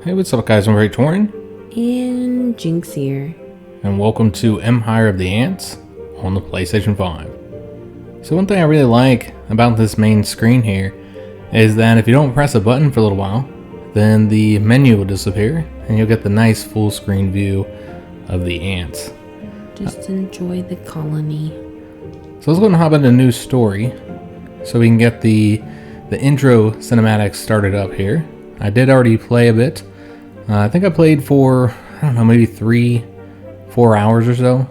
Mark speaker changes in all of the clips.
Speaker 1: Hey, what's up guys, I'm Praetorian.
Speaker 2: And Jynx here.
Speaker 1: And welcome to Empire of the Ants on the PlayStation 5. So one thing I really like about this main screen here is that if you don't press a button for a little while, then the menu will disappear and you'll get the nice full screen view of the ants.
Speaker 2: Just enjoy the colony.
Speaker 1: So let's go and hop into a new story so we can get the intro cinematic started up here. I did already play a bit. I think I played for, I don't know, maybe 3-4 hours or so.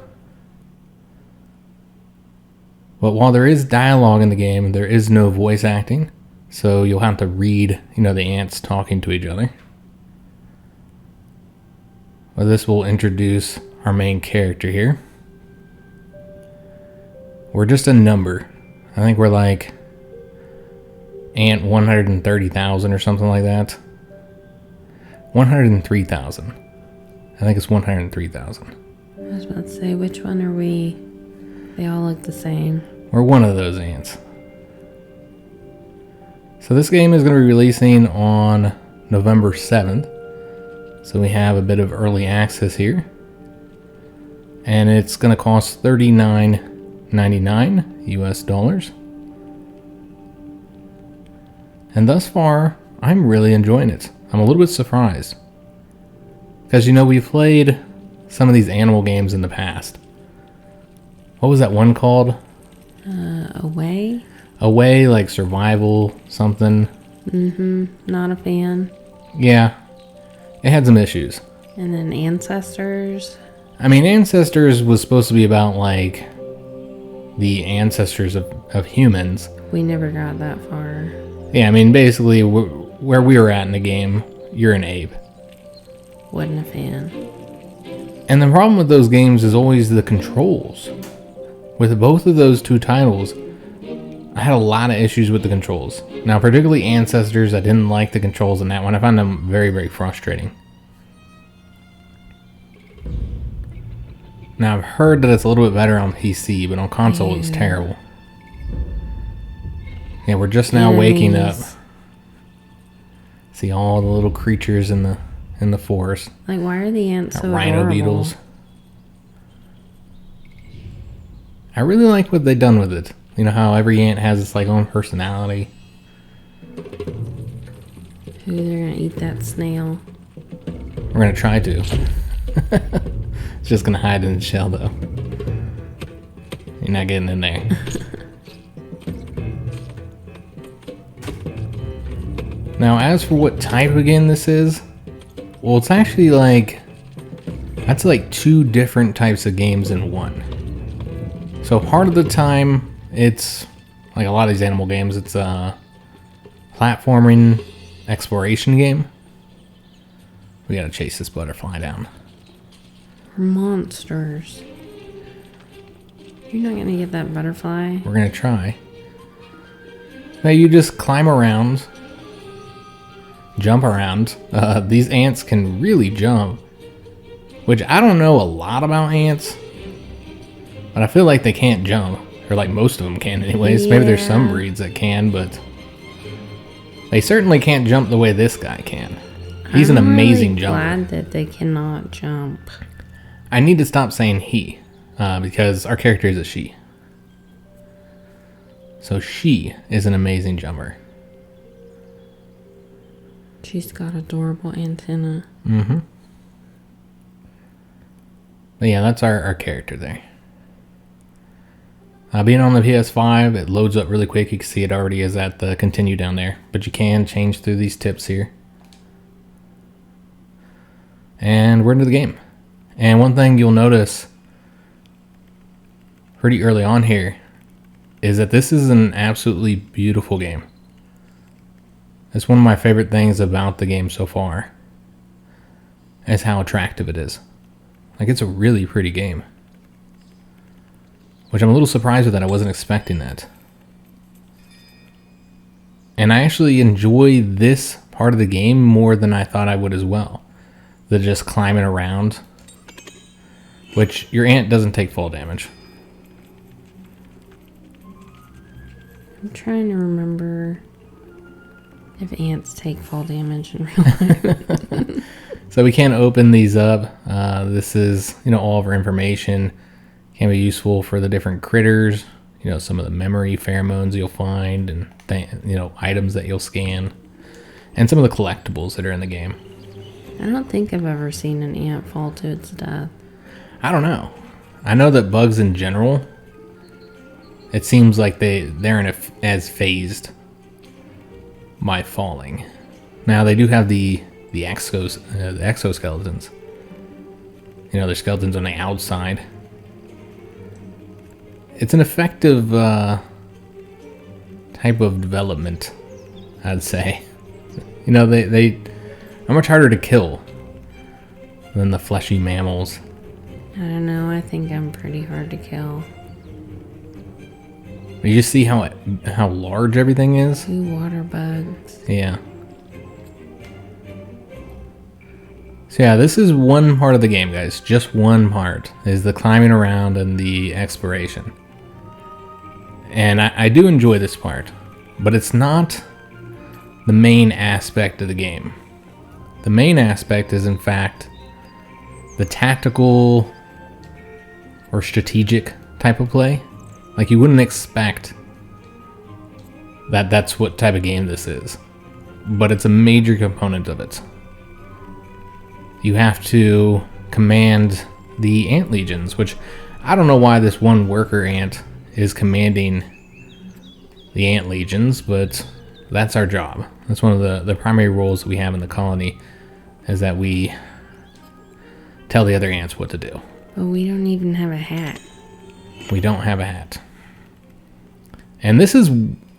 Speaker 1: But while there is dialogue in the game, there is no voice acting. So you'll have to read, the ants talking to each other. Well, this will introduce our main character here. We're just a number. I think we're like ant 130,000 or something like that. 103,000. I think it's 103,000.
Speaker 2: I was about to say, which one are we? They all look the same.
Speaker 1: We're one of those ants. So this game is going to be releasing on November 7th. So we have a bit of early access here. And it's going to cost $39.99 US dollars. And thus far, I'm really enjoying it. I'm a little bit surprised. Because, we've played some of these animal games in the past. What was that one called?
Speaker 2: Away?
Speaker 1: Away, like survival, something.
Speaker 2: Not a fan.
Speaker 1: Yeah. It had some issues.
Speaker 2: And then Ancestors.
Speaker 1: I mean, Ancestors was supposed to be about, like, the ancestors of humans.
Speaker 2: We never got that far.
Speaker 1: Yeah, I mean, basically, where we were at in the game, you're an ape.
Speaker 2: Wasn't a fan.
Speaker 1: And the problem with those games is always the controls. With both of those two titles, I had a lot of issues with the controls. Now, particularly Ancestors, I didn't like the controls in that one. I found them very, very frustrating. Now, I've heard that it's a little bit better on PC, but on console it's terrible. Yeah, we're just now waking up. See all the little creatures in the forest.
Speaker 2: Like, why are the ants so
Speaker 1: rhino
Speaker 2: adorable?
Speaker 1: beetles. I really like what they've done with it. You know how every ant has its own personality.
Speaker 2: Who, they're gonna eat that snail?
Speaker 1: We're gonna try to. It's just gonna hide in the shell though. You're not getting in there. Now, as for what type of game this is, well, it's actually that's like two different types of games in one. So part of the time, it's like a lot of these animal games, it's a platforming exploration game. We gotta chase this butterfly down.
Speaker 2: Monsters. You're not gonna get that butterfly.
Speaker 1: We're gonna try. Now you just climb around. Jump around. These ants can really jump, which I don't know a lot about ants, but I feel like they can't jump, or like most of them can anyways.
Speaker 2: Yeah.
Speaker 1: Maybe there's some breeds that can, but they certainly can't jump the way this guy can. He's an amazing jumper.
Speaker 2: I'm glad that they cannot jump.
Speaker 1: I need to stop saying he, because our character is a she. So she is an amazing jumper.
Speaker 2: She's got adorable antenna.
Speaker 1: But yeah, that's our character there. Being on the PS5, it loads up really quick. You can see it already is at the continue down there. But you can change through these tips here. And we're into the game. And one thing you'll notice pretty early on here is that this is an absolutely beautiful game. It's one of my favorite things about the game so far, is how attractive it is. Like, it's a really pretty game. Which I'm a little surprised with that. I wasn't expecting that. And I actually enjoy this part of the game more than I thought I would as well. The just climbing around. Which, your ant doesn't take fall damage.
Speaker 2: I'm trying to remember If ants take fall damage in real life.
Speaker 1: So we can't open these up. This is, all of our information. Can be useful for the different critters. Some of the memory pheromones you'll find and, items that you'll scan. And some of the collectibles that are in the game.
Speaker 2: I don't think I've ever seen an ant fall to its death.
Speaker 1: I don't know. I know that bugs in general, it seems like they're as phased by falling. Now they do have the exoskeletons. Their skeletons on the outside. It's an effective type of development, I'd say. They are much harder to kill than the fleshy mammals.
Speaker 2: I don't know. I think I'm pretty hard to kill.
Speaker 1: You just see how large everything is?
Speaker 2: 2 water bugs.
Speaker 1: Yeah. So yeah, this is one part of the game, guys. Just one part is the climbing around and the exploration. And I do enjoy this part, but it's not the main aspect of the game. The main aspect is, in fact, the tactical or strategic type of play. Like, you wouldn't expect that that's what type of game this is. But it's a major component of it. You have to command the ant legions, which I don't know why this one worker ant is commanding the ant legions, but that's our job. That's one of the primary roles that we have in the colony, is that we tell the other ants what to do.
Speaker 2: But we don't even have a hat.
Speaker 1: We don't have a hat. And this is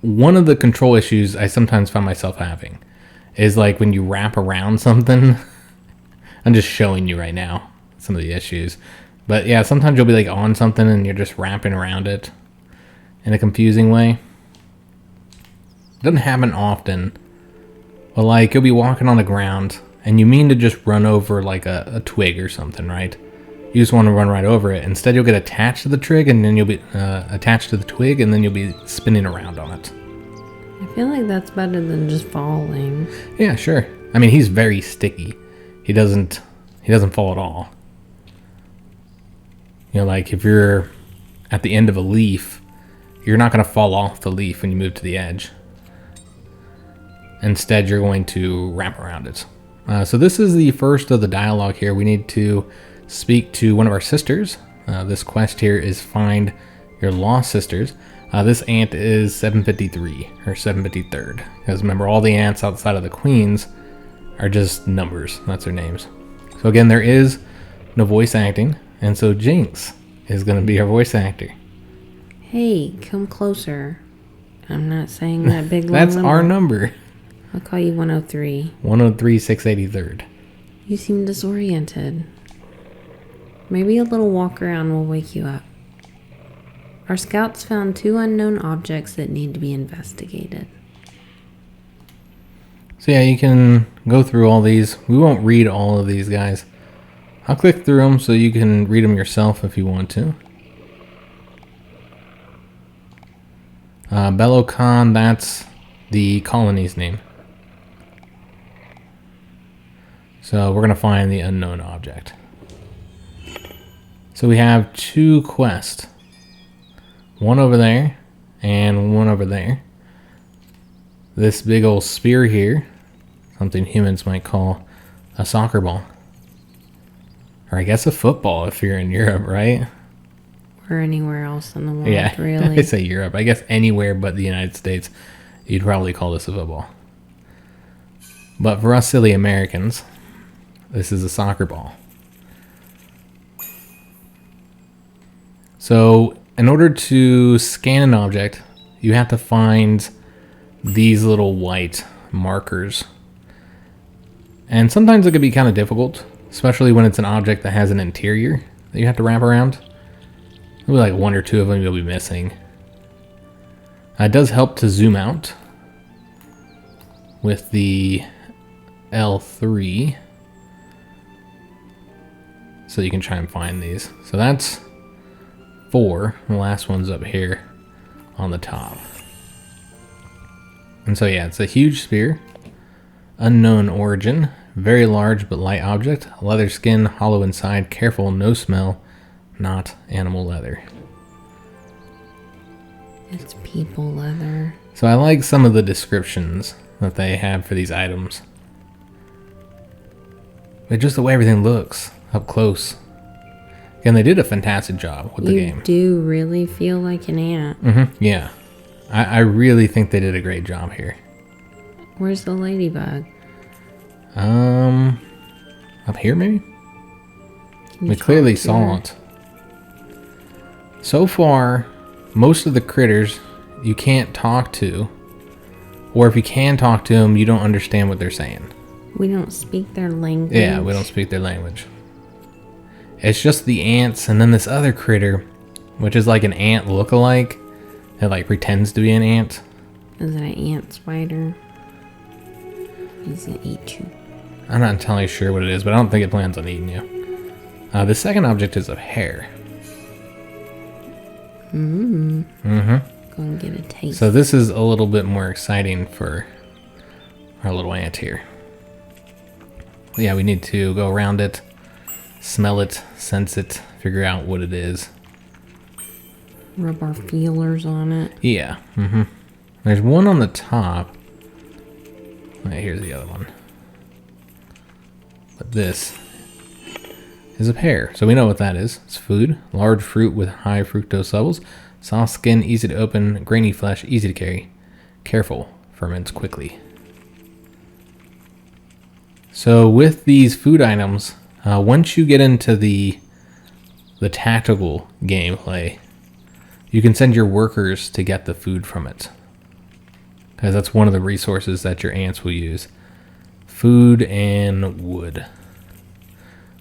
Speaker 1: one of the control issues I sometimes find myself having, is like when you wrap around something. I'm just showing you right now some of the issues. But yeah, sometimes you'll be like on something and you're just wrapping around it in a confusing way. It doesn't happen often, but like you'll be walking on the ground and you mean to just run over like a twig or something, right? You just want to run right over it. Instead, you'll get attached to the twig, and then you'll be attached to the twig, and then you'll be spinning around on it.
Speaker 2: I feel like that's better than just falling.
Speaker 1: Yeah, sure. I mean, he's very sticky. He doesn't fall at all. Like if you're at the end of a leaf, you're not going to fall off the leaf when you move to the edge. Instead, you're going to wrap around it. So this is the first of the dialogue here. We need to speak to one of our sisters. This quest here is find your lost sisters. This ant is 753 or 753rd, because remember, all the ants outside of the queens are just numbers. That's their names. So again, there is no voice acting, and so Jynx is going to be our voice actor.
Speaker 2: Hey, come closer. I'm not saying that big long
Speaker 1: That's
Speaker 2: number.
Speaker 1: our number.
Speaker 2: I'll call you 103.
Speaker 1: 103 683rd.
Speaker 2: You seem disoriented. Maybe a little walk around will wake you up. Our scouts found 2 unknown objects that need to be investigated.
Speaker 1: So yeah, you can go through all these. We won't read all of these, guys. I'll click through them so you can read them yourself if you want to. Bellocan, that's the colony's name. So we're going to find the unknown object. So we have 2 quests. One over there and one over there. This big old spear here, something humans might call a soccer ball. Or I guess a football if you're in Europe, right?
Speaker 2: Or anywhere else in the world,
Speaker 1: Yeah,
Speaker 2: really.
Speaker 1: I say Europe. I guess anywhere but the United States, you'd probably call this a football. But for us silly Americans, this is a soccer ball. So in order to scan an object, you have to find these little white markers. And sometimes it can be kind of difficult, especially when it's an object that has an interior that you have to wrap around. There'll be like 1 or 2 of them you'll be missing. It does help to zoom out with the L3, so you can try and find these. So that's 4. The last one's up here on the top. And so yeah, it's a huge spear. Unknown origin. Very large but light object. Leather skin, hollow inside. Careful, no smell. Not animal leather.
Speaker 2: It's people leather.
Speaker 1: So I like some of the descriptions that they have for these items. But just the way everything looks up close. And they did a fantastic job with the game.
Speaker 2: You do really feel like an ant.
Speaker 1: Mm-hmm. Yeah. I really think they did a great job here.
Speaker 2: Where's the ladybug?
Speaker 1: Up here maybe? We clearly saw it. So far, most of the critters you can't talk to. Or if you can talk to them, you don't understand what they're saying.
Speaker 2: We don't speak their language.
Speaker 1: Yeah, we don't speak their language. It's just the ants and then this other critter, which is like an ant look-alike. That like pretends to be an ant.
Speaker 2: Is it an ant spider? He's gonna eat you.
Speaker 1: I'm not entirely sure what it is, but I don't think it plans on eating you. The second object is a hair. Mm-hmm.
Speaker 2: Go and get a taste.
Speaker 1: So this is a little bit more exciting for our little ant here. Yeah, we need to go around it, smell it, sense it, figure out what it is.
Speaker 2: Rub our feelers on it.
Speaker 1: Yeah. Mm-hmm. There's one on the top. Right, here's the other one. But this is a pear. So we know what that is. It's food. Large fruit with high fructose levels. Soft skin, easy to open. Grainy flesh, easy to carry. Careful, ferments quickly. So with these food items, once you get into the tactical gameplay, you can send your workers to get the food from it. Because that's one of the resources that your ants will use. Food and wood.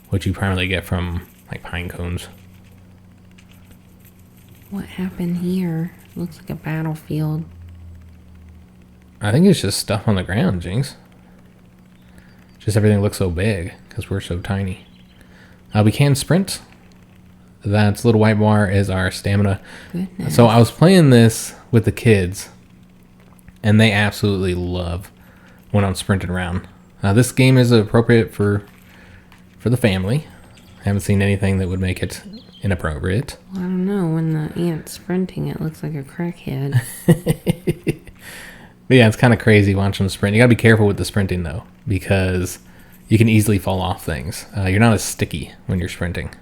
Speaker 1: Which you primarily get from like pine cones.
Speaker 2: What happened here? Looks like a battlefield.
Speaker 1: I think it's just stuff on the ground, Jinx. Just everything looks so big because we're so tiny. We can sprint. That little white bar is our stamina.
Speaker 2: Goodness.
Speaker 1: So I was playing this with the kids, and they absolutely love when I'm sprinting around. This game is appropriate for the family. I haven't seen anything that would make it inappropriate.
Speaker 2: Well, I don't know. When the ant's sprinting, it looks like a crackhead.
Speaker 1: But yeah, it's kind of crazy watching them sprint. You gotta be careful with the sprinting though, because you can easily fall off things. You're not as sticky when you're sprinting.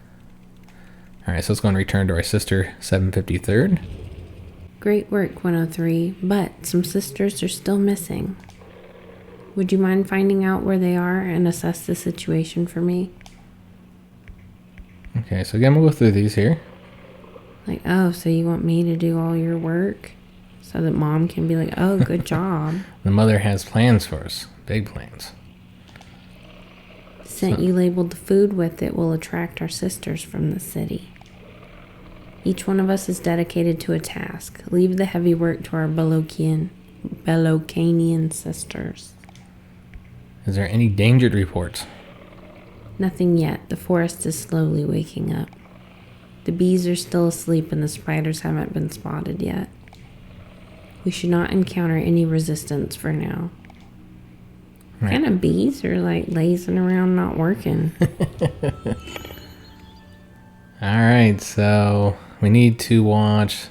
Speaker 1: All right, so let's go and return to our sister 753rd.
Speaker 2: Great work, 103, but some sisters are still missing. Would you mind finding out where they are and assess the situation for me?
Speaker 1: Okay, so again, we'll go through these here.
Speaker 2: Like, oh, so you want me to do all your work? So that mom can be like, oh, good job.
Speaker 1: The mother has plans for us. Big plans.
Speaker 2: Scent you labeled the food with it will attract our sisters from the city. Each one of us is dedicated to a task. Leave the heavy work to our Belocanian sisters.
Speaker 1: Is there any danger reports?
Speaker 2: Nothing yet. The forest is slowly waking up. The bees are still asleep and the spiders haven't been spotted yet. We should not encounter any resistance for now. Right. What kind of bees are like lazing around not working?
Speaker 1: Alright, so we need to watch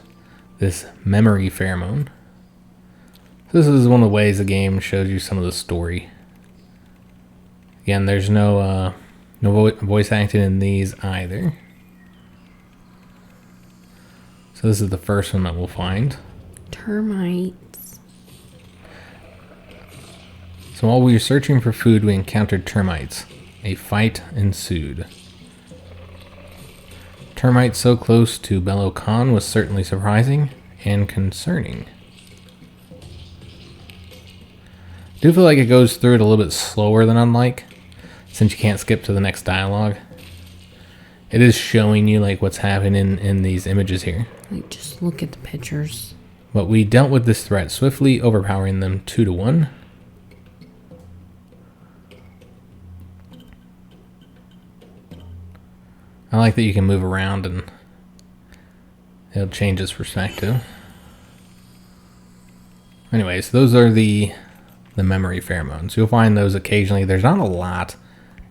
Speaker 1: this memory pheromone. This is one of the ways the game shows you some of the story. Again, there's no voice acting in these either. So this is the first one that we'll find.
Speaker 2: Termites.
Speaker 1: So while we were searching for food, we encountered termites. A fight ensued. Termites so close to Belocan was certainly surprising and concerning. I do feel like it goes through it a little bit slower than Unlike, since you can't skip to the next dialogue. It is showing you like what's happening in these images here.
Speaker 2: Like, just look at the pictures.
Speaker 1: But we dealt with this threat swiftly, overpowering them 2-1. I like that you can move around and it'll change its perspective. Anyways, those are the the memory pheromones. You'll find those occasionally. There's not a lot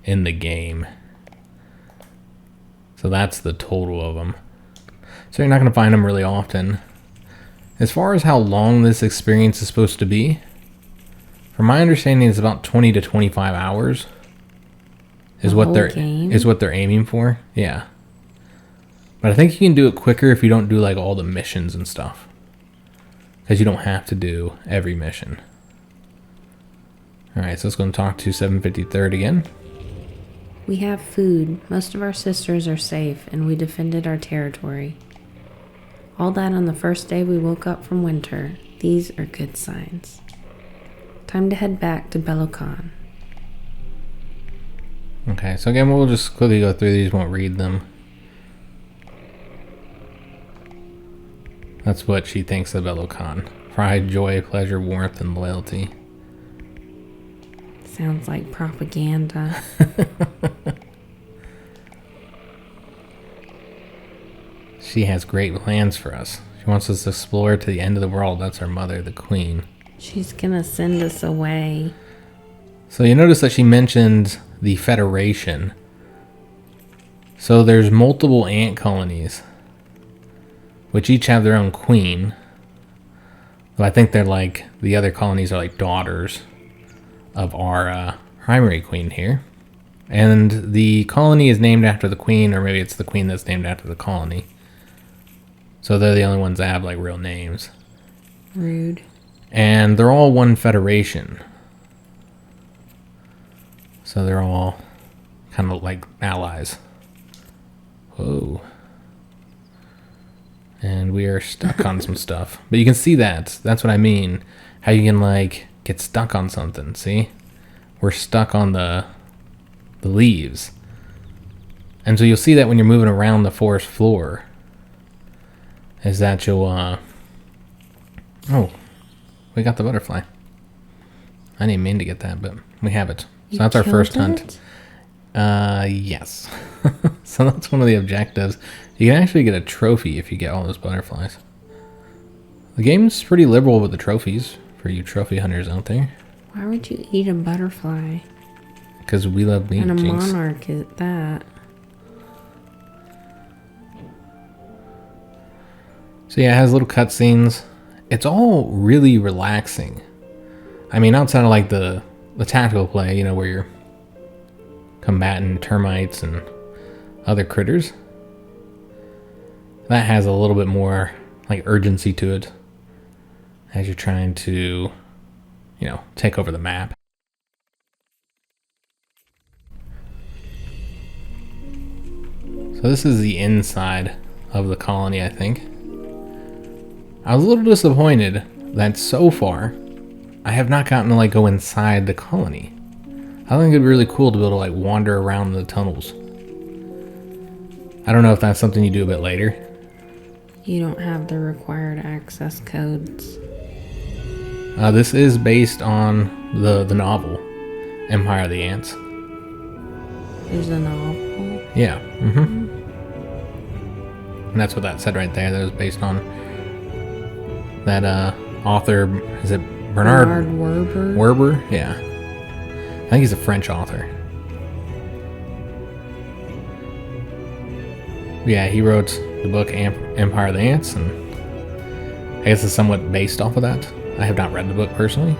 Speaker 1: in the game. So that's the total of them. So you're not going to find them really often. As far as how long this experience is supposed to be, from my understanding, it's about 20 to 25 hours is what they're aiming for. Yeah. But I think you can do it quicker if you don't do like all the missions and stuff. Because you don't have to do every mission. Alright, so let's go and talk to 753rd again.
Speaker 2: We have food. Most of our sisters are safe, and we defended our territory. All that on the first day we woke up from winter. These are good signs. Time to head back to Belokan.
Speaker 1: Okay, so again, we'll just quickly go through these, won't read them. That's what she thinks of Belokan. Pride, joy, pleasure, warmth, and loyalty.
Speaker 2: Sounds like propaganda.
Speaker 1: She has great plans for us. She wants us to explore to the end of the world. That's our mother, the queen.
Speaker 2: She's gonna send us away.
Speaker 1: So you notice that she mentioned the Federation. So there's multiple ant colonies, which each have their own queen. But I think they're like, the other colonies are like daughters of our primary queen here. And the colony is named after the queen, or maybe it's the queen that's named after the colony. So they're the only ones that have like real names.
Speaker 2: Rude.
Speaker 1: And they're all one federation. So they're all kind of like allies. Whoa. And we are stuck on some stuff. But you can see that. That's what I mean. How you can like get stuck on something. See? We're stuck on the leaves. And so you'll see that when you're moving around the forest floor. Is that you'll oh, we got the butterfly. I didn't mean to get that, but we have it. So that's our first hunt. Yes. So that's one of the objectives. You can actually get a trophy if you get all those butterflies. The game's pretty liberal with the trophies for you trophy hunters out there.
Speaker 2: Why would you eat a butterfly?
Speaker 1: Because we love meat,
Speaker 2: And a
Speaker 1: Jinx.
Speaker 2: monarch at that.
Speaker 1: So yeah, it has little cutscenes. It's all really relaxing. I mean, outside of like the tactical play, you know, where you're combating termites and other critters. That has a little bit more like urgency to it as you're trying to, you know, take over the map. So this is the inside of the colony, I think. I was a little disappointed that so far I have not gotten to like go inside the colony. I think it'd be really cool to be able to like wander around the tunnels. I don't know if that's something you do a bit later.
Speaker 2: You don't have the required access codes.
Speaker 1: This is based on the novel, Empire of the Ants.
Speaker 2: There's a novel.
Speaker 1: Yeah. Mm-hmm. And that's what that said right there. That was based on that author. Is it Bernard
Speaker 2: Werber?
Speaker 1: Werber? Yeah. I think he's a French author. Yeah, he wrote the book Empire of the Ants, and I guess it's somewhat based off of that. I have not read the book personally.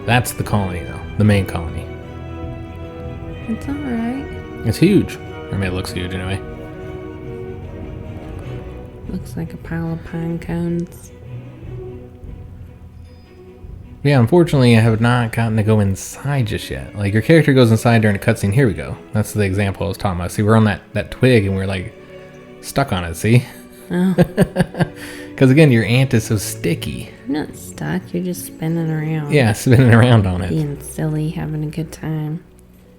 Speaker 1: That's the colony, though. The main colony.
Speaker 2: It's alright.
Speaker 1: It's huge. I mean, it looks huge anyway.
Speaker 2: Looks like a pile of pine cones.
Speaker 1: Yeah, unfortunately, I have not gotten to go inside just yet. Like, your character goes inside during a cutscene. Here we go. That's the example I was talking about. See, we're on that twig, and we're, like, stuck on it, see?
Speaker 2: Oh.
Speaker 1: Because, again, your ant is so sticky.
Speaker 2: You're not stuck. You're just spinning around.
Speaker 1: Yeah, spinning around on it.
Speaker 2: Being silly, having a good time.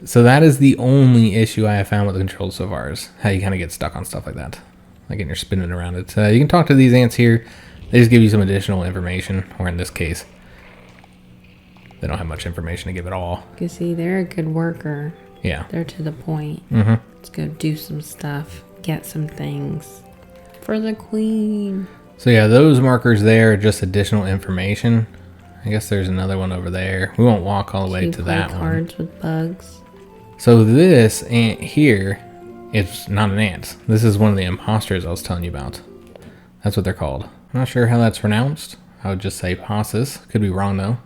Speaker 1: So that is the only issue I have found with the controls so far, is how you kind of get stuck on stuff like that. Like, when you're spinning around it. You can talk to these ants here. They just give you some additional information, or in this case, they don't have much information to give at all.
Speaker 2: You see, they're a good worker.
Speaker 1: Yeah.
Speaker 2: They're to the point.
Speaker 1: Mm-hmm.
Speaker 2: Let's go do some stuff. Get some things. For the queen.
Speaker 1: So yeah, those markers there are just additional information. I guess there's another one over there. We won't walk all the way to that one.
Speaker 2: Cards with bugs.
Speaker 1: So this ant here is not an ant. This is one of the imposters I was telling you about. That's what they're called. I'm not sure how that's pronounced. I would just say possus. Could be wrong though.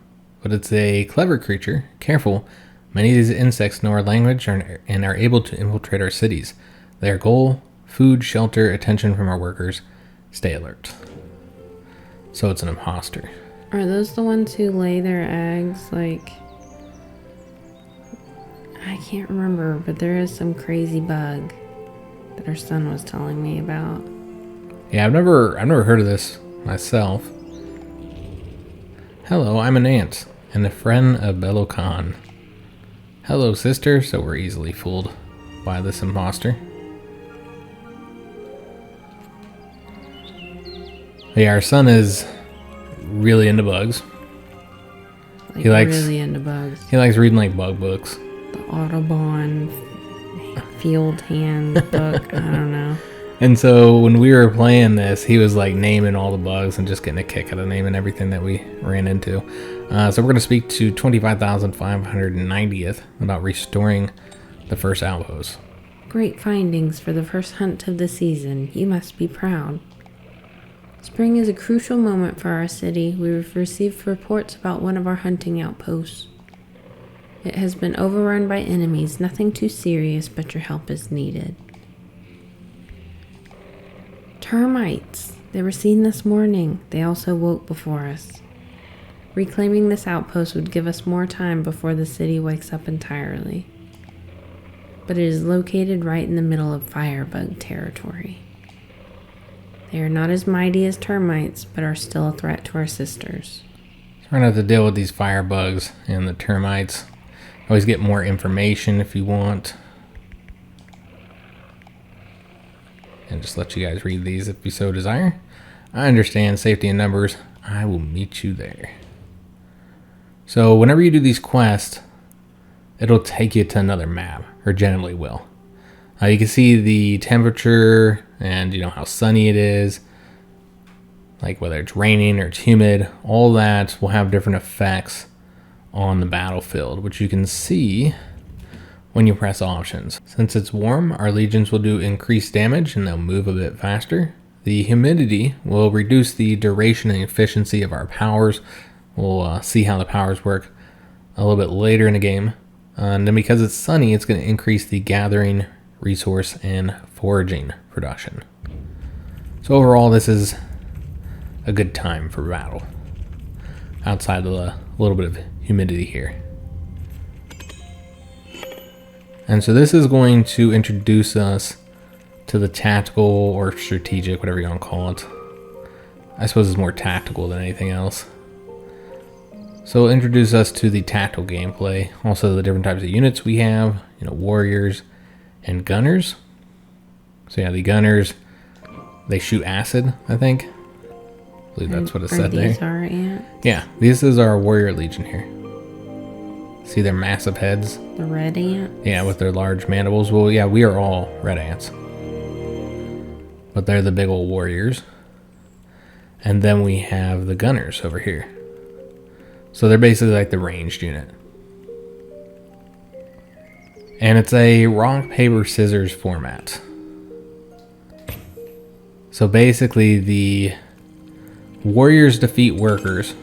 Speaker 1: But it's a clever creature. Careful. Many of these insects know our language and are able to infiltrate our cities. Their goal, food, shelter, attention from our workers. Stay alert. So it's an imposter.
Speaker 2: Are those the ones who lay their eggs? Like, I can't remember, but there is some crazy bug that our son was telling me about.
Speaker 1: Yeah, I've never heard of this myself. Hello, I'm an ant and a friend of Belokan. Hello, sister. So we're easily fooled by this imposter. Yeah, our son is really into bugs.
Speaker 2: Like,
Speaker 1: He likes
Speaker 2: really into bugs.
Speaker 1: He likes reading like bug books.
Speaker 2: The Audubon field hand book. I don't know.
Speaker 1: And so when we were playing this, he was like naming all the bugs and just getting a kick out of naming everything that we ran into. So we're going to speak to 25,590th about restoring the first outpost.
Speaker 2: Great findings for the first hunt of the season. You must be proud. Spring is a crucial moment for our city. We've received reports about one of our hunting outposts. It has been overrun by enemies. Nothing too serious, but your help is needed. Termites. They were seen this morning. They also woke before us. Reclaiming this outpost would give us more time before the city wakes up entirely. But it is located right in the middle of firebug territory. They are not as mighty as termites, but are still a threat to our sisters.
Speaker 1: So we're going to have to deal with these firebugs and the termites. Always get more information if you want. And just let you guys read these if you so desire. I understand safety in numbers. I will meet you there. So whenever you do these quests, it'll take you to another map, or generally will. You can see the temperature and how sunny it is, like whether it's raining or it's humid. All that will have different effects on the battlefield, which you can see when you press options. Since it's warm, our legions will do increased damage and they'll move a bit faster. The humidity will reduce the duration and efficiency of our powers. We'll see how the powers work a little bit later in the game. And then because it's sunny, it's going to increase the gathering, resource, and foraging production. So overall, this is a good time for battle, outside of the little bit of humidity here. And so this is going to introduce us to the tactical or strategic, whatever you want to call it. I suppose it's more tactical than anything else. So it'll introduce us to the tactical gameplay. Also the different types of units we have, warriors and gunners. So yeah, the gunners, they shoot acid, I think. I believe that's what it said there.
Speaker 2: These our ants?
Speaker 1: Yeah, this is our warrior legion here. See their massive heads?
Speaker 2: The red ant?
Speaker 1: Yeah, with their large mandibles. Well, yeah, we are all red ants. But they're the big old warriors. And then we have the gunners over here. So they're basically like the ranged unit. And it's a rock, paper, scissors format. So basically the warriors defeat workers.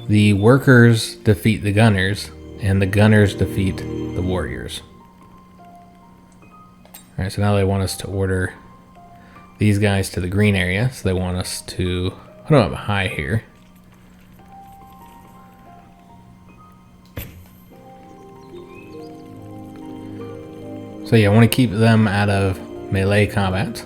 Speaker 1: The workers defeat the gunners, and the gunners defeat the warriors. Alright, so now they want us to order these guys to the green area, so they want us to put them up high here. So yeah, I want to keep them out of melee combat.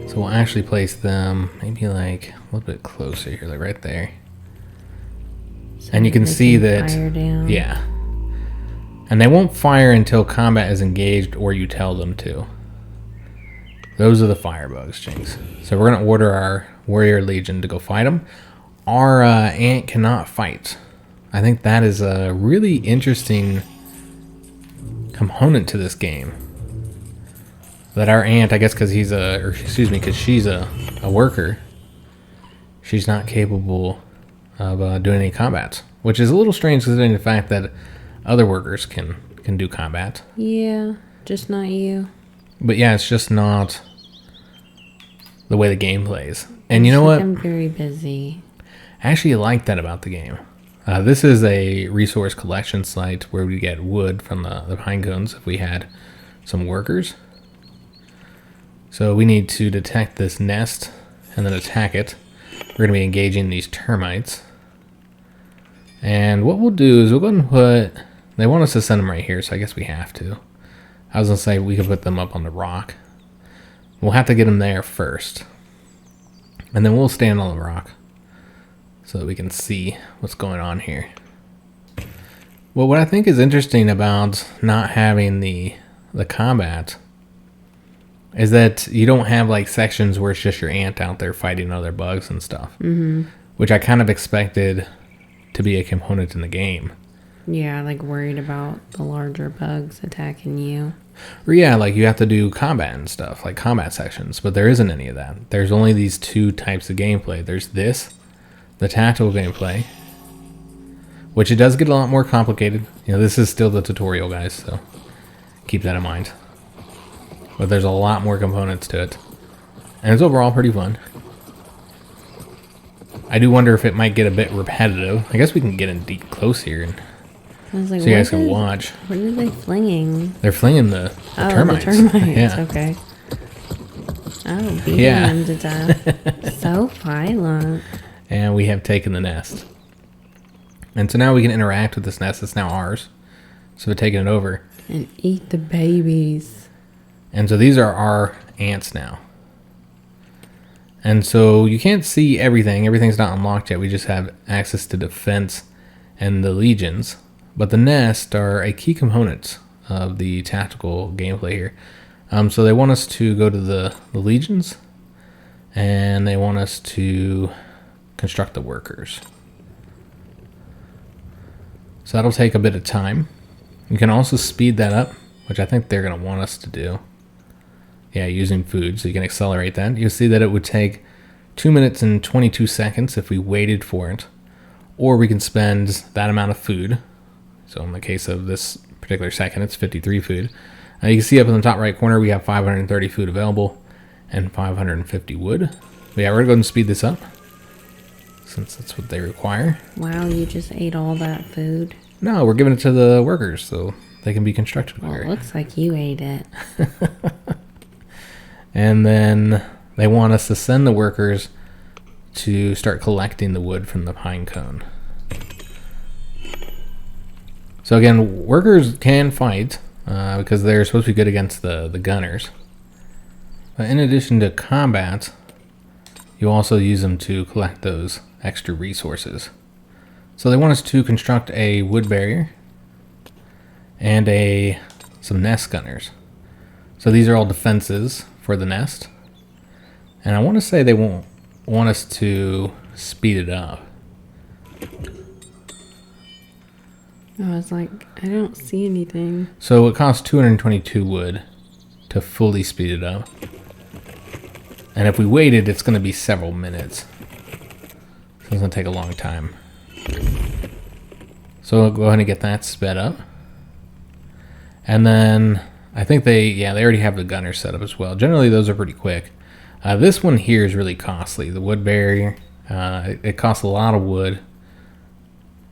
Speaker 1: So we'll actually place them maybe like a little bit closer here, like right there.
Speaker 2: So
Speaker 1: and you can see that,
Speaker 2: fire down.
Speaker 1: yeah. And they won't fire until combat is engaged or you tell them to. Those are the firebugs, Jinx. So we're going to order our warrior legion to go fight them. Our ant cannot fight. I think that is a really interesting component to this game. That our ant, I guess because he's because she's a worker, she's not capable of doing any combat, which is a little strange considering the fact that other workers can do combat.
Speaker 2: Yeah, just not you.
Speaker 1: But yeah, it's just not the way the game plays. And you know what?
Speaker 2: I'm very busy.
Speaker 1: I actually like that about the game. This is a resource collection site where we get wood from the pine cones if we had some workers. So we need to detect this nest and then attack it. We're going to be engaging these termites. And what we'll do is we'll go ahead and put... They want us to send them right here, so I guess we have to. I was going to say we could put them up on the rock. We'll have to get them there first. And then we'll stand on the rock so that we can see what's going on here. Well, what I think is interesting about not having the combat is that you don't have like sections where it's just your ant out there fighting other bugs and stuff. Mm-hmm. Which I kind of expected to be a component in the game.
Speaker 2: Yeah, like worried about the larger bugs attacking you.
Speaker 1: Or yeah, like you have to do combat and stuff, like combat sections, but there isn't any of that. There's only these two types of gameplay. There's this, the tactical gameplay, which it does get a lot more complicated. You know, this is still the tutorial, guys, so keep that in mind. But there's a lot more components to it. And it's overall pretty fun. I do wonder if it might get a bit repetitive. I guess we can get in deep close here and
Speaker 2: I was like,
Speaker 1: so you guys can watch.
Speaker 2: What are they flinging?
Speaker 1: They're flinging the termites.
Speaker 2: The termites.
Speaker 1: Yeah.
Speaker 2: Okay. Oh, beating them to death. So violent.
Speaker 1: And we have taken the nest. And so now we can interact with this nest. It's now ours. So we're taking it over.
Speaker 2: And eat the babies.
Speaker 1: And so these are our ants now. And so you can't see everything. Everything's not unlocked yet. We just have access to defense and the legions. But the nest are a key component of the tactical gameplay here. So they want us to go to the legions. And they want us to construct the workers. So that'll take a bit of time. You can also speed that up, which I think they're going to want us to do. Yeah, using food, so you can accelerate that. You'll see that it would take 2 minutes and 22 seconds if we waited for it. Or we can spend that amount of food. So in the case of this particular second, it's 53 food. You can see up in the top right corner, we have 530 food available and 550 wood. But yeah, we're going to go ahead and speed this up, since that's what they require.
Speaker 2: Wow, you just ate all that food?
Speaker 1: No, we're giving it to the workers so they can be constructed quicker.
Speaker 2: Well, it looks like you ate it.
Speaker 1: And then they want us to send the workers to start collecting the wood from the pine cone. So again, workers can fight because they're supposed to be good against the gunners. But in addition to combat, you also use them to collect those extra resources. So they want us to construct a wood barrier and some nest gunners. So these are all defenses for the nest. And I want to say they won't want us to speed it up.
Speaker 2: I was like, I don't see anything.
Speaker 1: So it costs 222 wood to fully speed it up. And if we waited, it's going to be several minutes. So it's going to take a long time. So we'll go ahead and get that sped up. And then I think they already have the gunner set up as well. Generally, those are pretty quick. This one here is really costly. The wood barrier, it costs a lot of wood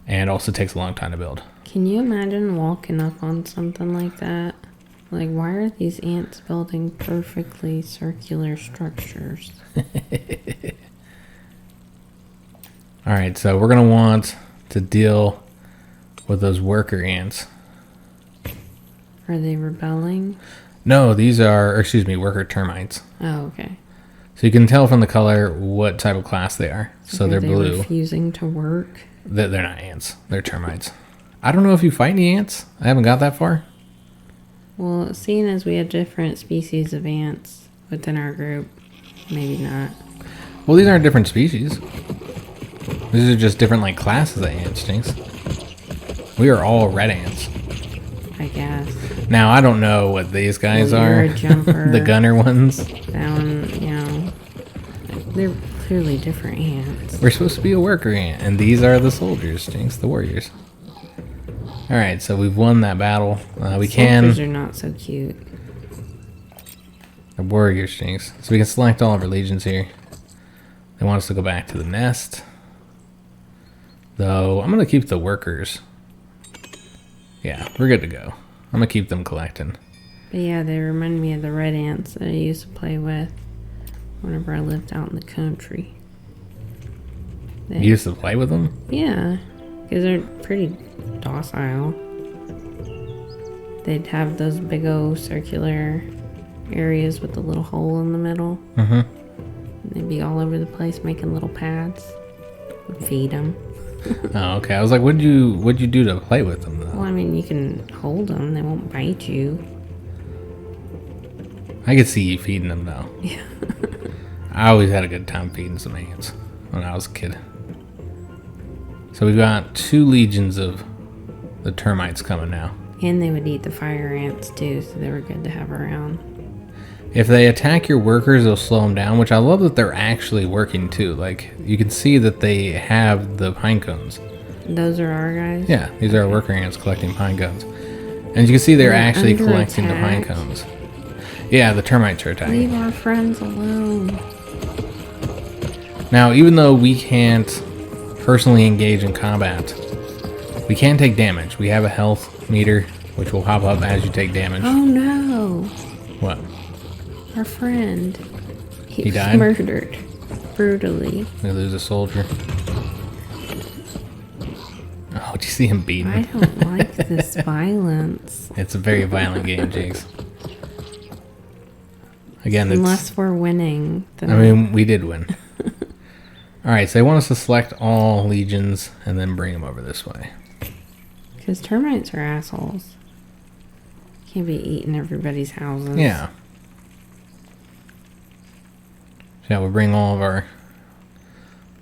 Speaker 1: and also takes a long time to build.
Speaker 2: Can you imagine walking up on something like that? Like, why are these ants building perfectly circular structures?
Speaker 1: All right, so we're going to want to deal with those worker ants.
Speaker 2: Are they rebelling?
Speaker 1: No, these are, worker termites.
Speaker 2: Oh, okay.
Speaker 1: So you can tell from the color what type of class they are. So they're blue.
Speaker 2: Refusing to work?
Speaker 1: They're not ants. They're termites. I don't know if you fight any ants. I haven't got that far.
Speaker 2: Well, seeing as we have different species of ants within our group, maybe not.
Speaker 1: Well, these aren't different species. These are just different, like, classes of ants, Jinx. We are all red ants.
Speaker 2: I guess.
Speaker 1: Now, I don't know what these guys
Speaker 2: you're
Speaker 1: are.
Speaker 2: A jumper
Speaker 1: the gunner ones.
Speaker 2: Down, they're clearly different ants.
Speaker 1: We're supposed to be a worker ant, and these are the soldiers, Jinx, the warriors. Alright, so we've won that battle.
Speaker 2: Soldiers are not so cute.
Speaker 1: The warriors, Jinx. So we can select all of our legions here. They want us to go back to the nest. Though, I'm going to keep the workers. Yeah, we're good to go. I'm going to keep them collecting.
Speaker 2: But yeah, they remind me of the red ants that I used to play with whenever I lived out in the country.
Speaker 1: You used to play with them?
Speaker 2: Yeah, because they're pretty docile. They'd have those big old circular areas with the little hole in the middle.
Speaker 1: Mm-hmm.
Speaker 2: They'd be all over the place making little pads. We'd feed them.
Speaker 1: Oh, okay. I was like, what'd you do to play with them, though?
Speaker 2: Well, I mean, you can hold them. They won't bite you.
Speaker 1: I could see you feeding them, though.
Speaker 2: Yeah.
Speaker 1: I always had a good time feeding some ants when I was a kid. So we've got 2 legions of the termites coming now.
Speaker 2: And they would eat the fire ants, too, so they were good to have around.
Speaker 1: If they attack your workers, they'll slow them down, which I love that they're actually working, too. Like, you can see that they have the pine cones.
Speaker 2: Those are our guys?
Speaker 1: Yeah, these are our worker ants collecting pine cones. And you can see they're actually collecting the pine cones. Yeah, the termites are attacking.
Speaker 2: Leave our friends alone.
Speaker 1: Now, even though we can't personally engage in combat, we can take damage. We have a health meter, which will pop up as you take damage.
Speaker 2: Oh no!
Speaker 1: What?
Speaker 2: Our friend.
Speaker 1: He
Speaker 2: was
Speaker 1: died?
Speaker 2: Murdered. Brutally.
Speaker 1: We lose a soldier. Oh, did you see him beating?
Speaker 2: I don't like this violence.
Speaker 1: It's a very violent game, Jinx. Again,
Speaker 2: Unless we're winning. Then
Speaker 1: I mean, we did win. Alright, so they want us to select all legions and then bring them over this way.
Speaker 2: Because termites are assholes. Can't be eating everybody's houses.
Speaker 1: Yeah. So yeah, we'll bring all of our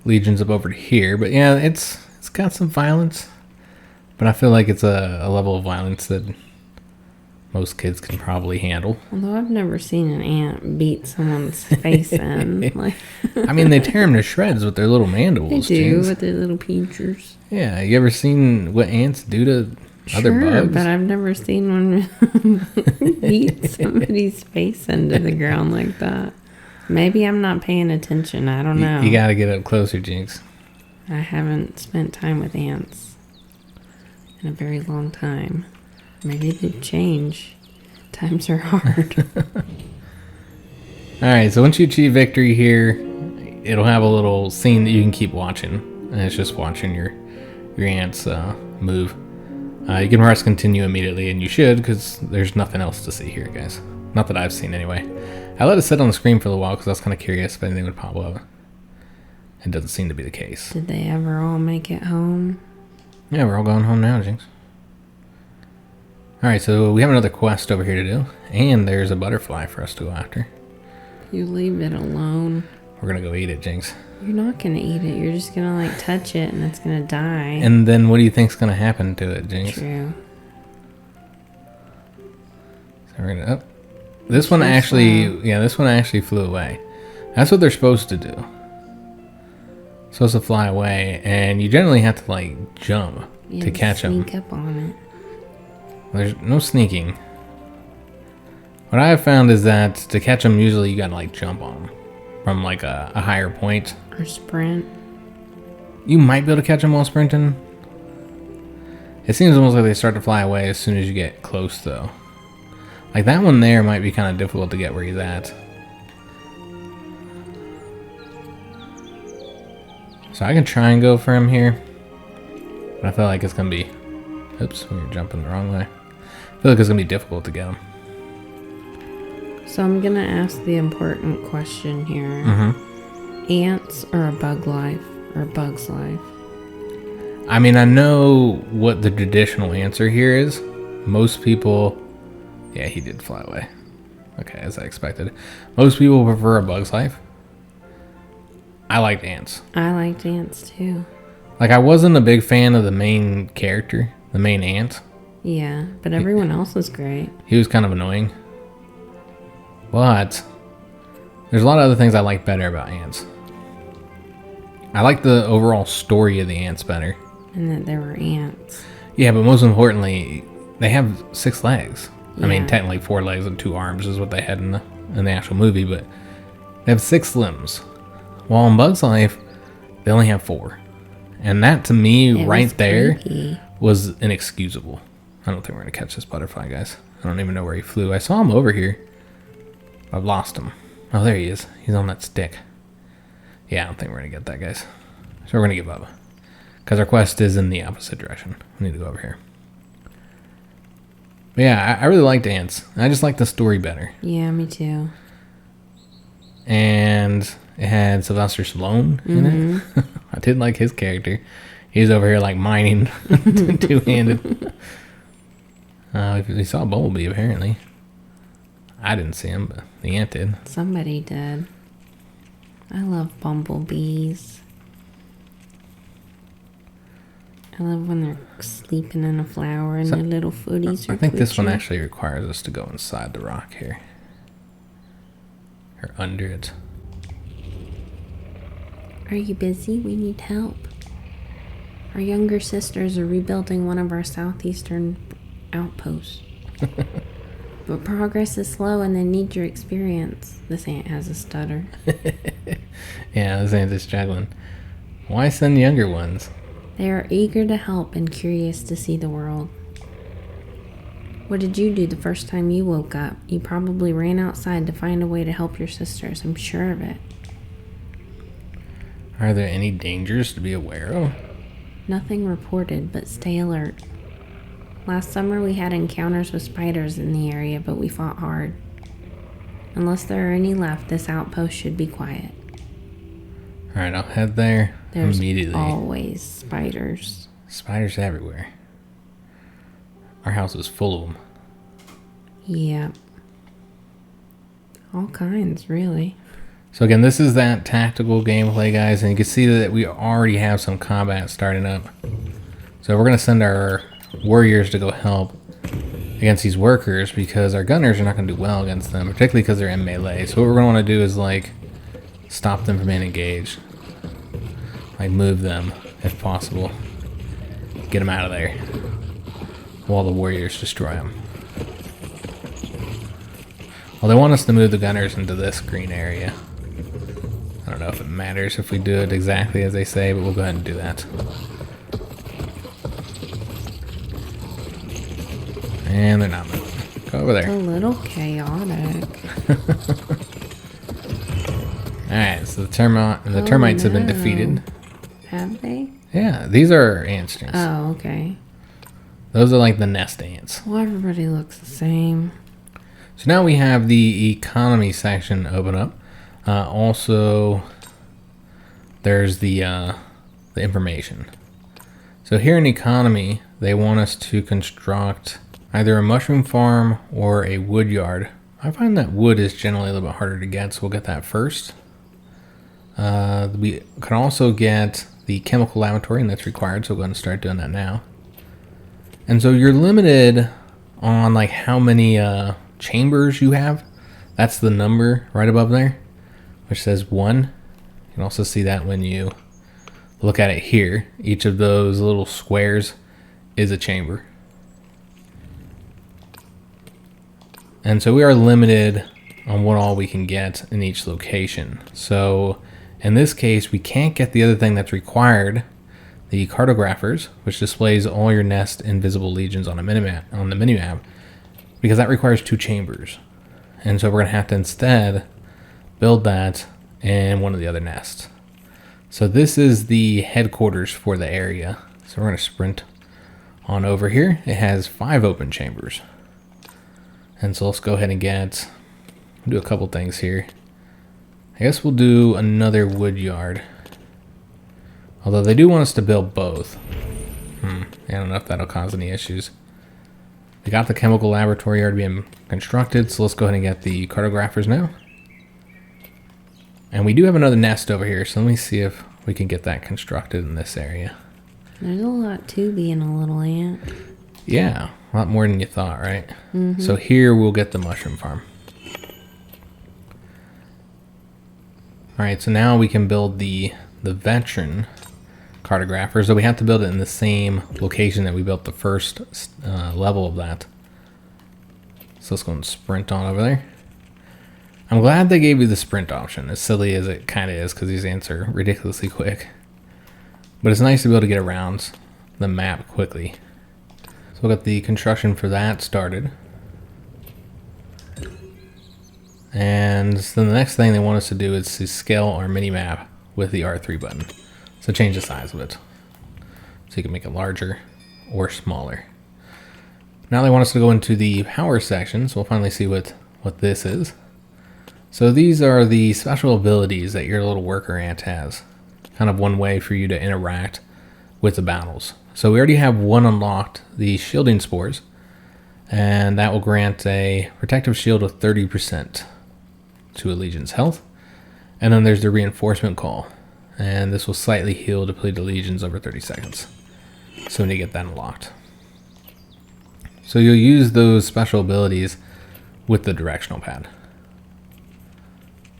Speaker 1: legions up over to here. But yeah, it's got some violence. But I feel like it's a level of violence that most kids can probably handle.
Speaker 2: Although I've never seen an ant beat someone's face in. Like,
Speaker 1: I mean, they tear them to shreds with their little mandibles.
Speaker 2: they do,
Speaker 1: Jinx.
Speaker 2: with their little pinchers.
Speaker 1: Yeah, you ever seen what ants do to other bugs?
Speaker 2: But I've never seen one beat somebody's face into the ground like that. Maybe I'm not paying attention. I don't know.
Speaker 1: You gotta get up closer, Jinx.
Speaker 2: I haven't spent time with ants in a very long time. Maybe they've changed. Times are hard.
Speaker 1: Alright, so once you achieve victory here, it'll have a little scene that you can keep watching. And it's just watching your ants move. You can press continue immediately, and you should, because there's nothing else to see here, guys. Not that I've seen, anyway. I let it sit on the screen for a little while, because I was kind of curious if anything would pop up. It doesn't seem to be the case.
Speaker 2: Did they ever all make it home?
Speaker 1: Yeah, we're all going home now, Jinx. Alright, so we have another quest over here to do. And there's a butterfly for us to go after.
Speaker 2: You leave it alone.
Speaker 1: We're going to go eat it, Jinx.
Speaker 2: You're not going to eat it. You're just going to, like, touch it and it's going to die.
Speaker 1: And then what do you think's going to happen to it, Jinx?
Speaker 2: True.
Speaker 1: So we're going to... Oh. This one actually... Yeah, this one actually flew away. That's what they're supposed to do. Supposed to fly away. And you generally have to, like, jump to catch them.
Speaker 2: Sneak up on it.
Speaker 1: There's no sneaking. What I have found is that to catch them, usually you gotta like jump on them from like a higher point.
Speaker 2: Or sprint.
Speaker 1: You might be able to catch them while sprinting. It seems almost like they start to fly away as soon as you get close, though. Like that one there might be kind of difficult to get where he's at. So I can try and go for him here, but I feel like it's gonna be... Oops, we were jumping the wrong way. I feel like it's gonna be difficult to get him.
Speaker 2: So I'm gonna ask the important question here.
Speaker 1: Mm-hmm.
Speaker 2: Ants or a bug life or a bug's life?
Speaker 1: I mean, I know what the traditional answer here is. Most people... Yeah, he did fly away. Okay, as I expected. Most people prefer a bug's life. I liked ants.
Speaker 2: I liked ants too.
Speaker 1: Like, I wasn't a big fan of the main character, the main ant.
Speaker 2: Yeah, but everyone else was great.
Speaker 1: He was kind of annoying. But there's a lot of other things I like better about ants. I like the overall story of the ants better.
Speaker 2: And that there were ants.
Speaker 1: Yeah, but most importantly, they have 6 legs. I mean,
Speaker 2: Yeah.
Speaker 1: technically 4 legs and 2 arms is what they had in the actual movie, but they have 6 limbs. While in Bug's Life, they only have 4. And that, to me,
Speaker 2: It
Speaker 1: right
Speaker 2: was
Speaker 1: there,
Speaker 2: creepy.
Speaker 1: was inexcusable. I don't think we're going to catch this butterfly, guys. I don't even know where he flew. I saw him over here. I've lost him. Oh, there he is. He's on that stick. Yeah, I don't think we're going to get that, guys. So we're going to give up. Because our quest is in the opposite direction. We need to go over here. But yeah, I really liked Ants. I just like the story better.
Speaker 2: Yeah, me too.
Speaker 1: And it had Sylvester Stallone in it. I did like his character. He's over here like mining two-handed. We saw Bumblebee apparently. I didn't see him, but the ant did.
Speaker 2: Somebody did. I love bumblebees. I love when they're sleeping in a flower and their little footies are
Speaker 1: I think this one
Speaker 2: twitching.
Speaker 1: actually requires us to go inside the rock here. Or under it.
Speaker 2: Are you busy? We need help. Our younger sisters are rebuilding one of our southeastern outposts. But progress is slow and they need your experience. This ant has a stutter.
Speaker 1: Yeah, this ant is struggling. Why send younger ones?
Speaker 2: They are eager to help and curious to see the world. What did you do the first time you woke up? You probably ran outside to find a way to help your sisters. I'm sure of it.
Speaker 1: Are there any dangers to be aware of?
Speaker 2: Nothing reported, but stay alert. Last summer we had encounters with spiders in the area, but we fought hard. Unless there are any left, this outpost should be quiet.
Speaker 1: Alright, I'll head there
Speaker 2: There's
Speaker 1: immediately.
Speaker 2: always spiders.
Speaker 1: Spiders everywhere. Our house is full of them.
Speaker 2: Yep. All kinds, really.
Speaker 1: So again, this is that tactical gameplay, guys, and you can see that we already have some combat starting up. So we're going to send our warriors to go help against these workers because our gunners are not going to do well against them, particularly because they're in melee. So what we're going to want to do is, like, stop them from being engaged. Like, move them, if possible. Get them out of there while the warriors destroy them. Well, they want us to move the gunners into this green area. I don't know if it matters if we do it exactly as they say, but we'll go ahead and do that. And they're not moving. Go over
Speaker 2: It's a
Speaker 1: there.
Speaker 2: little chaotic.
Speaker 1: Alright, so the termites have been defeated.
Speaker 2: Have they?
Speaker 1: Yeah, these are ants. Jynx.
Speaker 2: Oh, okay.
Speaker 1: Those are like the nest ants.
Speaker 2: Well, everybody looks the same.
Speaker 1: So now we have the economy section open up. Also, there's the information. So here in economy, they want us to construct either a mushroom farm or a wood yard. I find that wood is generally a little bit harder to get, so we'll get that first. We can also get the chemical laboratory, and that's required, so we'll go ahead and start doing that now. And so you're limited on like how many chambers you have. That's the number right above there, which says 1. You can also see that when you look at it here. Each of those little squares is a chamber. And so we are limited on what all we can get in each location. So in this case, we can't get the other thing that's required, the cartographers, which displays all your nest and visible legions on the minimap, because that requires 2 chambers. And so we're going to have to instead build that in one of the other nests. So this is the headquarters for the area. So we're going to sprint on over here. It has 5 open chambers. And so let's go ahead and do a couple things here. I guess we'll do another wood yard. Although they do want us to build both. I don't know if that'll cause any issues. We got the chemical laboratory already being constructed, so let's go ahead and get the cartographers now. And we do have another nest over here, so let me see if we can get that constructed in this area.
Speaker 2: There's a lot to being a little ant.
Speaker 1: Yeah, a lot more than you thought, right? So here we'll get the mushroom farm. Alright, so now we can build the the veteran cartographer, so we have to build it in the same location that we built the first level of that. So let's go and sprint on over there. I'm glad they gave you the sprint option, as silly as it kind of is, because these ants are ridiculously quick. But it's nice to be able to get around the map quickly. So we'll get the construction for that started. And then the next thing they want us to do is to scale our mini-map with the R3 button. So change the size of it. So you can make it larger or smaller. Now they want us to go into the power section, so we'll finally see what this is. So these are the special abilities that your little worker ant has. Kind of one way for you to interact with the battles. So we already have one unlocked, the shielding spores. And that will grant a protective shield of 30% to a legion's health. And then there's the reinforcement call. And this will slightly heal depleted legions over 30 seconds. So we need to get that unlocked. So you'll use those special abilities with the directional pad.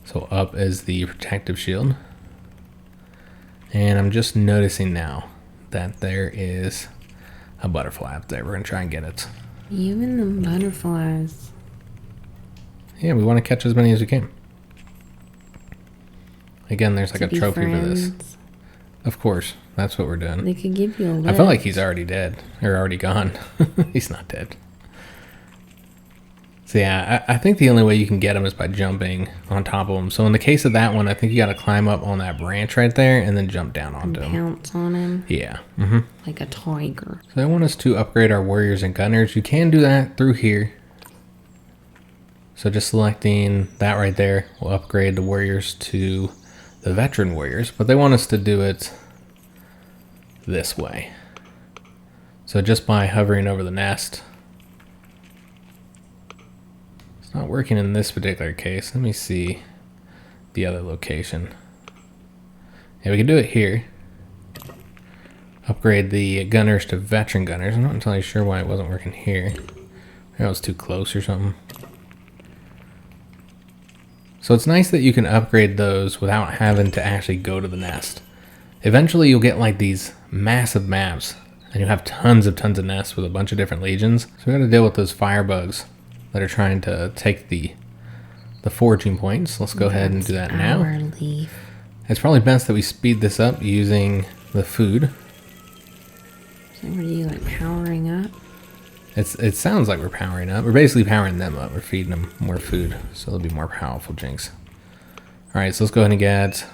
Speaker 1: So up is the protective shield. And I'm just noticing now that there is a butterfly up there. We're going to try and get it.
Speaker 2: Even the butterflies.
Speaker 1: Yeah, we want to catch as many as we can. Again, there's like a trophy for this. Of course, that's what we're doing.
Speaker 2: They could give you a lift.
Speaker 1: I feel like he's already dead. Or already gone. He's not dead. So yeah, I think the only way you can get him is by jumping on top of him. So in the case of that one, I think you got to climb up on that branch right there and then jump down onto him.
Speaker 2: Pounce on him.
Speaker 1: Yeah.
Speaker 2: Like a tiger.
Speaker 1: So they want us to upgrade our warriors and gunners. You can do that through here. So just selecting that right there will upgrade the warriors to the veteran warriors. But they want us to do it this way. So just by hovering over the nest. Not working in this particular case. Let me see the other location. Yeah, we can do it here. Upgrade the gunners to veteran gunners. I'm not entirely sure why it wasn't working here. Maybe it was too close or something. So it's nice that you can upgrade those without having to actually go to the nest. Eventually you'll get like these massive maps and you'll have tons of nests with a bunch of different legions. So we got to deal with those firebugs that are trying to take the foraging points. Let's go ahead and do that now.
Speaker 2: Leaf.
Speaker 1: It's probably best that we speed this up using the food.
Speaker 2: So what are you, like, powering up?
Speaker 1: It sounds like we're powering up. We're basically powering them up. We're feeding them more food, so they'll be more powerful Jynx. Alright, so let's go ahead and get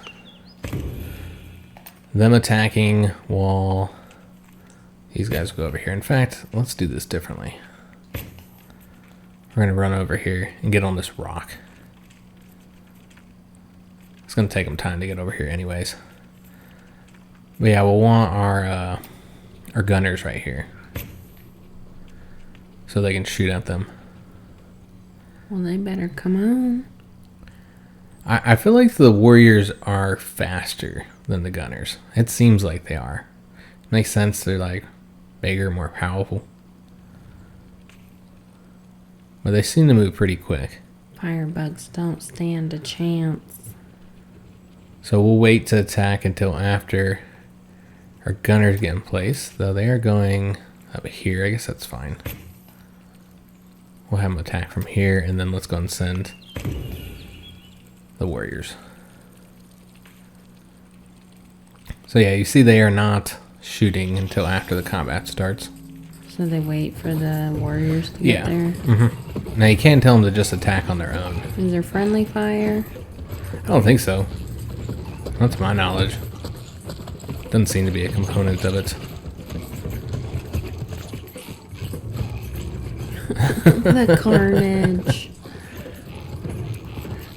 Speaker 1: them attacking while these guys go over here. In fact, let's do this differently. We're going to run over here and get on this rock. It's going to take them time to get over here anyways. But yeah, we'll want our gunners right here. So they can shoot at them.
Speaker 2: Well, they better come on.
Speaker 1: I feel like the warriors are faster than the gunners. It seems like they are. Makes sense. They're like bigger, more powerful. But they seem to move pretty quick.
Speaker 2: Firebugs don't stand a chance.
Speaker 1: So we'll wait to attack until after our gunners get in place. Though they are going up here. I guess that's fine. We'll have them attack from here. And then let's go and send the warriors. So yeah, you see they are not shooting until after the combat starts.
Speaker 2: So they wait for the warriors to get there?
Speaker 1: Now you can't tell them to just attack on their own.
Speaker 2: Is there friendly fire?
Speaker 1: I don't think so. Not to my knowledge. Doesn't seem to be a component of it.
Speaker 2: The carnage.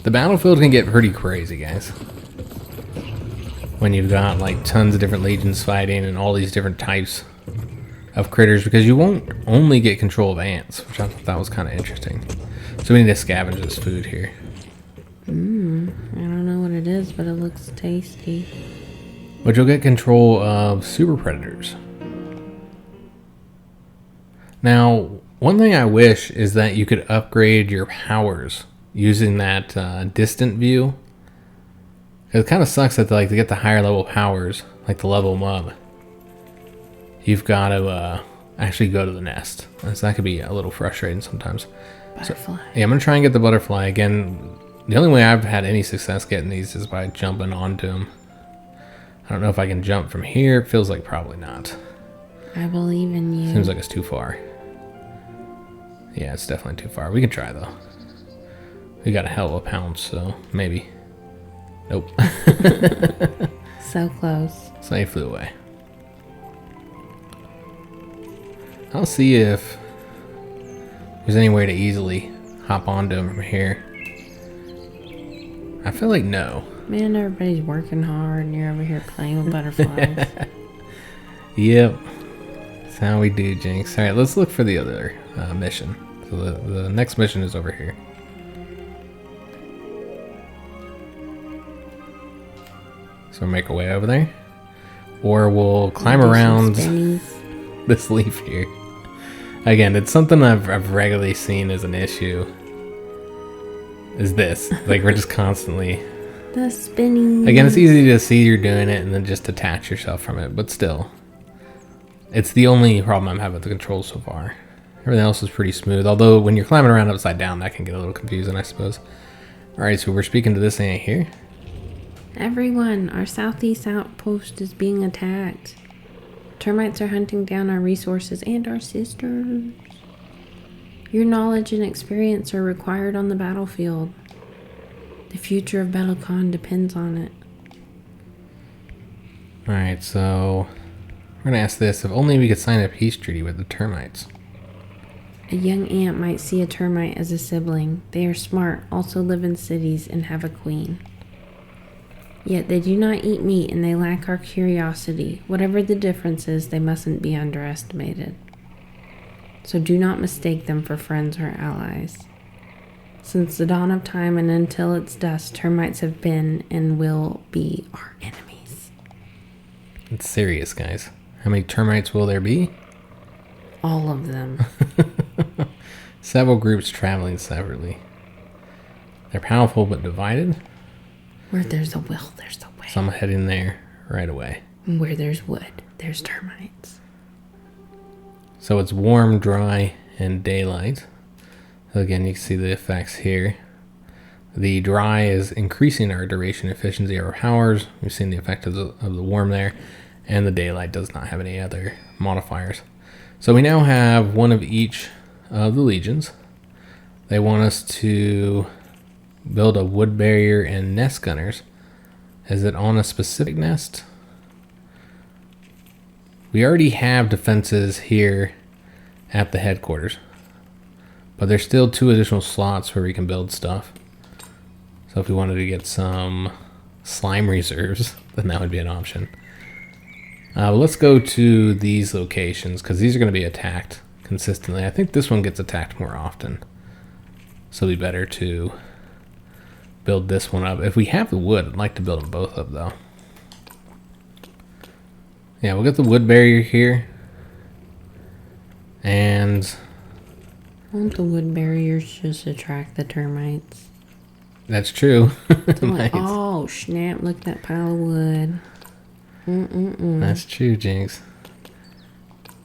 Speaker 1: The battlefield can get pretty crazy, guys. When you've got like tons of different legions fighting and all these different types of critters, because you won't only get control of ants, which I thought was kind of interesting. So we need to scavenge this food here.
Speaker 2: I don't know what it is, but it looks tasty.
Speaker 1: But you'll get control of super predators. Now, one thing I wish is that you could upgrade your powers using that distant view. It kind of sucks that like to get the higher level powers, like to level them up, you've got to actually go to the nest. So that could be a little frustrating sometimes.
Speaker 2: Butterfly.
Speaker 1: So, yeah, I'm gonna try and get the butterfly again. The only way I've had any success getting these is by jumping onto them. I don't know if I can jump from here. It feels like probably not.
Speaker 2: I believe in you.
Speaker 1: Seems like it's too far. Yeah, it's definitely too far. We can try though. We got a hell of a pounce, so maybe. Nope.
Speaker 2: So close.
Speaker 1: So he flew away. I'll see if there's any way to easily hop onto him from here. I feel like no.
Speaker 2: Man, everybody's working hard and you're over here playing with butterflies.
Speaker 1: Yep. That's how we do, Jinx. Alright, let's look for the other mission. So the next mission is over here. So we'll make our way over there. Or we'll climb around this leaf here. Again, it's something I've regularly seen as an issue. Is this. Like, we're just constantly...
Speaker 2: The spinning.
Speaker 1: Again, it's easy to see you're doing it and then just detach yourself from it, but still. It's the only problem I'm having with the controls so far. Everything else is pretty smooth, although when you're climbing around upside down, that can get a little confusing, I suppose. Alright, so we're speaking to this thing here.
Speaker 2: Everyone, our southeast outpost is being attacked. Termites are hunting down our resources and our sisters. Your knowledge and experience are required on the battlefield. The future of Bellicon depends on it.
Speaker 1: Alright, so we're going to ask this. If only we could sign a peace treaty with the termites.
Speaker 2: A young ant might see a termite as a sibling. They are smart, also live in cities, and have a queen. Yet they do not eat meat and they lack our curiosity. Whatever the difference is, they mustn't be underestimated. So do not mistake them for friends or allies. Since the dawn of time and until its dust, termites have been and will be our enemies.
Speaker 1: It's serious, guys. How many termites will there be?
Speaker 2: All of them.
Speaker 1: Several groups traveling separately. They're powerful but divided.
Speaker 2: Where there's a will, there's a way.
Speaker 1: So I'm heading there right away.
Speaker 2: And where there's wood, there's termites.
Speaker 1: So it's warm, dry, and daylight. So again, you can see the effects here. The dry is increasing our duration efficiency of our powers. We've seen the effect of the warm there. And the daylight does not have any other modifiers. So we now have one of each of the legions. They want us to build a wood barrier and nest gunners. Is it on a specific nest? We already have defenses here at the headquarters, but there's still 2 additional slots where we can build stuff. So if we wanted to get some slime reserves, then that would be an option. Let's go to these locations because these are going to be attacked consistently. I think this one gets attacked more often, so it'd be better to build this one up. If we have the wood, I'd like to build them both up though. Yeah, we'll get the wood barrier here. And
Speaker 2: Won't the wood barriers just attract the termites?
Speaker 1: that's true.
Speaker 2: Like, oh snap, look at that pile of wood.
Speaker 1: That's true, Jinx.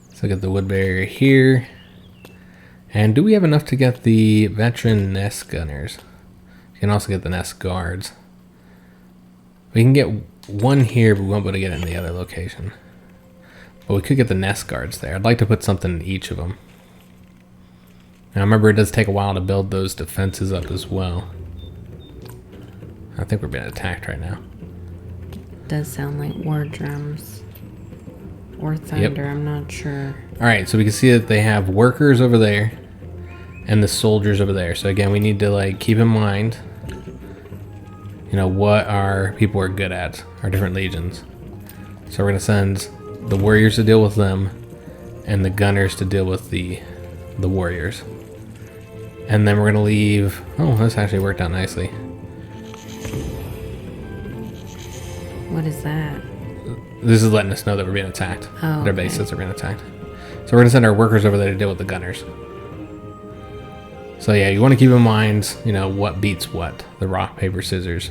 Speaker 1: Let's look at the wood barrier here. And do we have enough to get the veteran nest gunners? You can also get the nest guards. We can get one here, but we won't be able to get it in the other location. But we could get the nest guards there. I'd like to put something in each of them. Now remember, it does take a while to build those defenses up as well. I think we're being attacked right now.
Speaker 2: Does sound like war drums. Or thunder, I'm not sure.
Speaker 1: Alright, so we can see that they have workers over there and the soldiers over there. So again, we need to like keep in mind, you know, what our people are good at, our different legions. So we're gonna send the warriors to deal with them and the gunners to deal with the warriors. And then we're gonna leave, oh, this actually worked out nicely.
Speaker 2: What is that?
Speaker 1: This is letting us know that we're being attacked.
Speaker 2: Oh,
Speaker 1: Their bases are being attacked. So we're gonna send our workers over there to deal with the gunners. So yeah, you want to keep in mind, you know, what beats what. The rock, paper, scissors.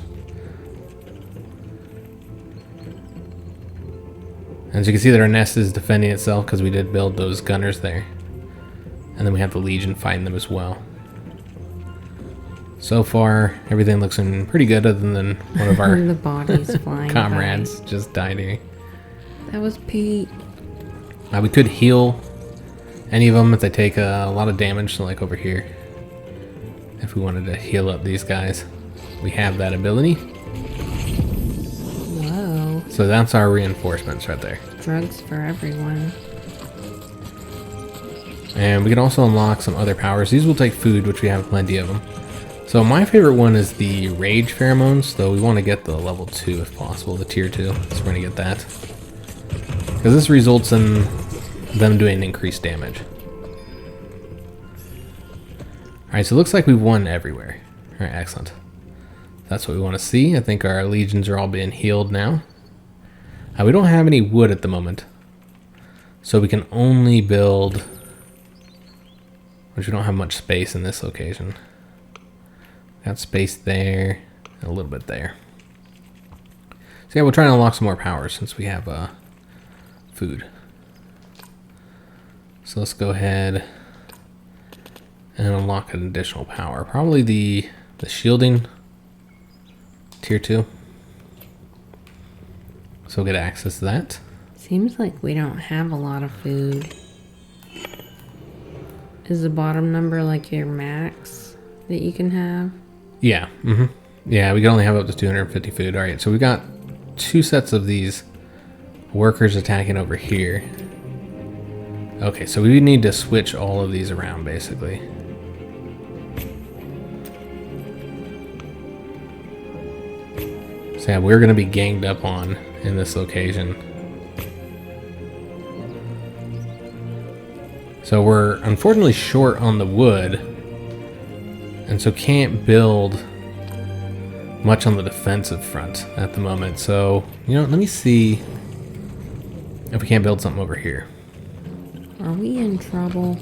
Speaker 1: As you can see that our nest is defending itself because we did build those gunners there. And then we have the Legion fighting them as well. So far, everything looks pretty good other than one of our
Speaker 2: the bodies flying
Speaker 1: comrades just died here.
Speaker 2: That was Pete.
Speaker 1: We could heal any of them if they take a lot of damage, so like over here. If we wanted to heal up these guys, we have that ability.
Speaker 2: Whoa.
Speaker 1: So that's our reinforcements right there.
Speaker 2: Drugs for everyone.
Speaker 1: And we can also unlock some other powers. These will take food, which we have plenty of them. So my favorite one is the Rage Pheromones, though we want to get the level 2 if possible, the tier 2. So we're going to get that. Because this results in them doing increased damage. Alright, so it looks like we've won everywhere. Alright, excellent. That's what we want to see. I think our legions are all being healed now. We don't have any wood at the moment. So we can only build... which we don't have much space in this location. Got space there, and a little bit there. So yeah, we'll try and unlock some more powers since we have food. So let's go ahead and unlock an additional power. Probably the shielding tier 2. So we'll get access to that.
Speaker 2: Seems like we don't have a lot of food. Is the bottom number like your max that you can have?
Speaker 1: Yeah. Yeah, we can only have up to 250 food. All right, so we got 2 sets of these workers attacking over here. Okay, so we need to switch all of these around, basically. So yeah, we're going to be ganged up on in this location. So we're unfortunately short on the wood, and so can't build much on the defensive front at the moment. So, you know, let me see if we can't build something over here.
Speaker 2: Are we in trouble?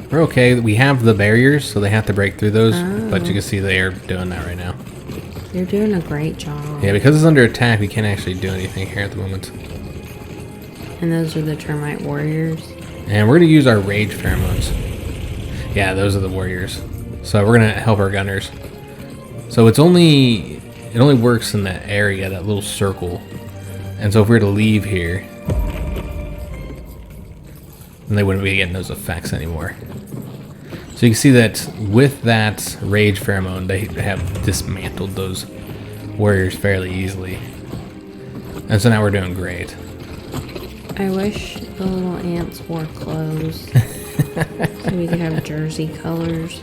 Speaker 1: We're okay. We have the barriers, so they have to break through those,
Speaker 2: Oh.
Speaker 1: but you can see they are doing that right now.
Speaker 2: You're doing a great job.
Speaker 1: Yeah, because it's under attack, we can't actually do anything here at the moment.
Speaker 2: And those are the termite warriors?
Speaker 1: And we're going to use our Rage Pheromones. Yeah, those are the warriors. So we're going to help our gunners. So it only works in that area, that little circle. And so if we were to leave here, then they wouldn't be getting those effects anymore. So you can see that with that Rage Pheromone, they have dismantled those warriors fairly easily. And so now we're doing great.
Speaker 2: I wish the little ants wore clothes. So we could have jersey colors.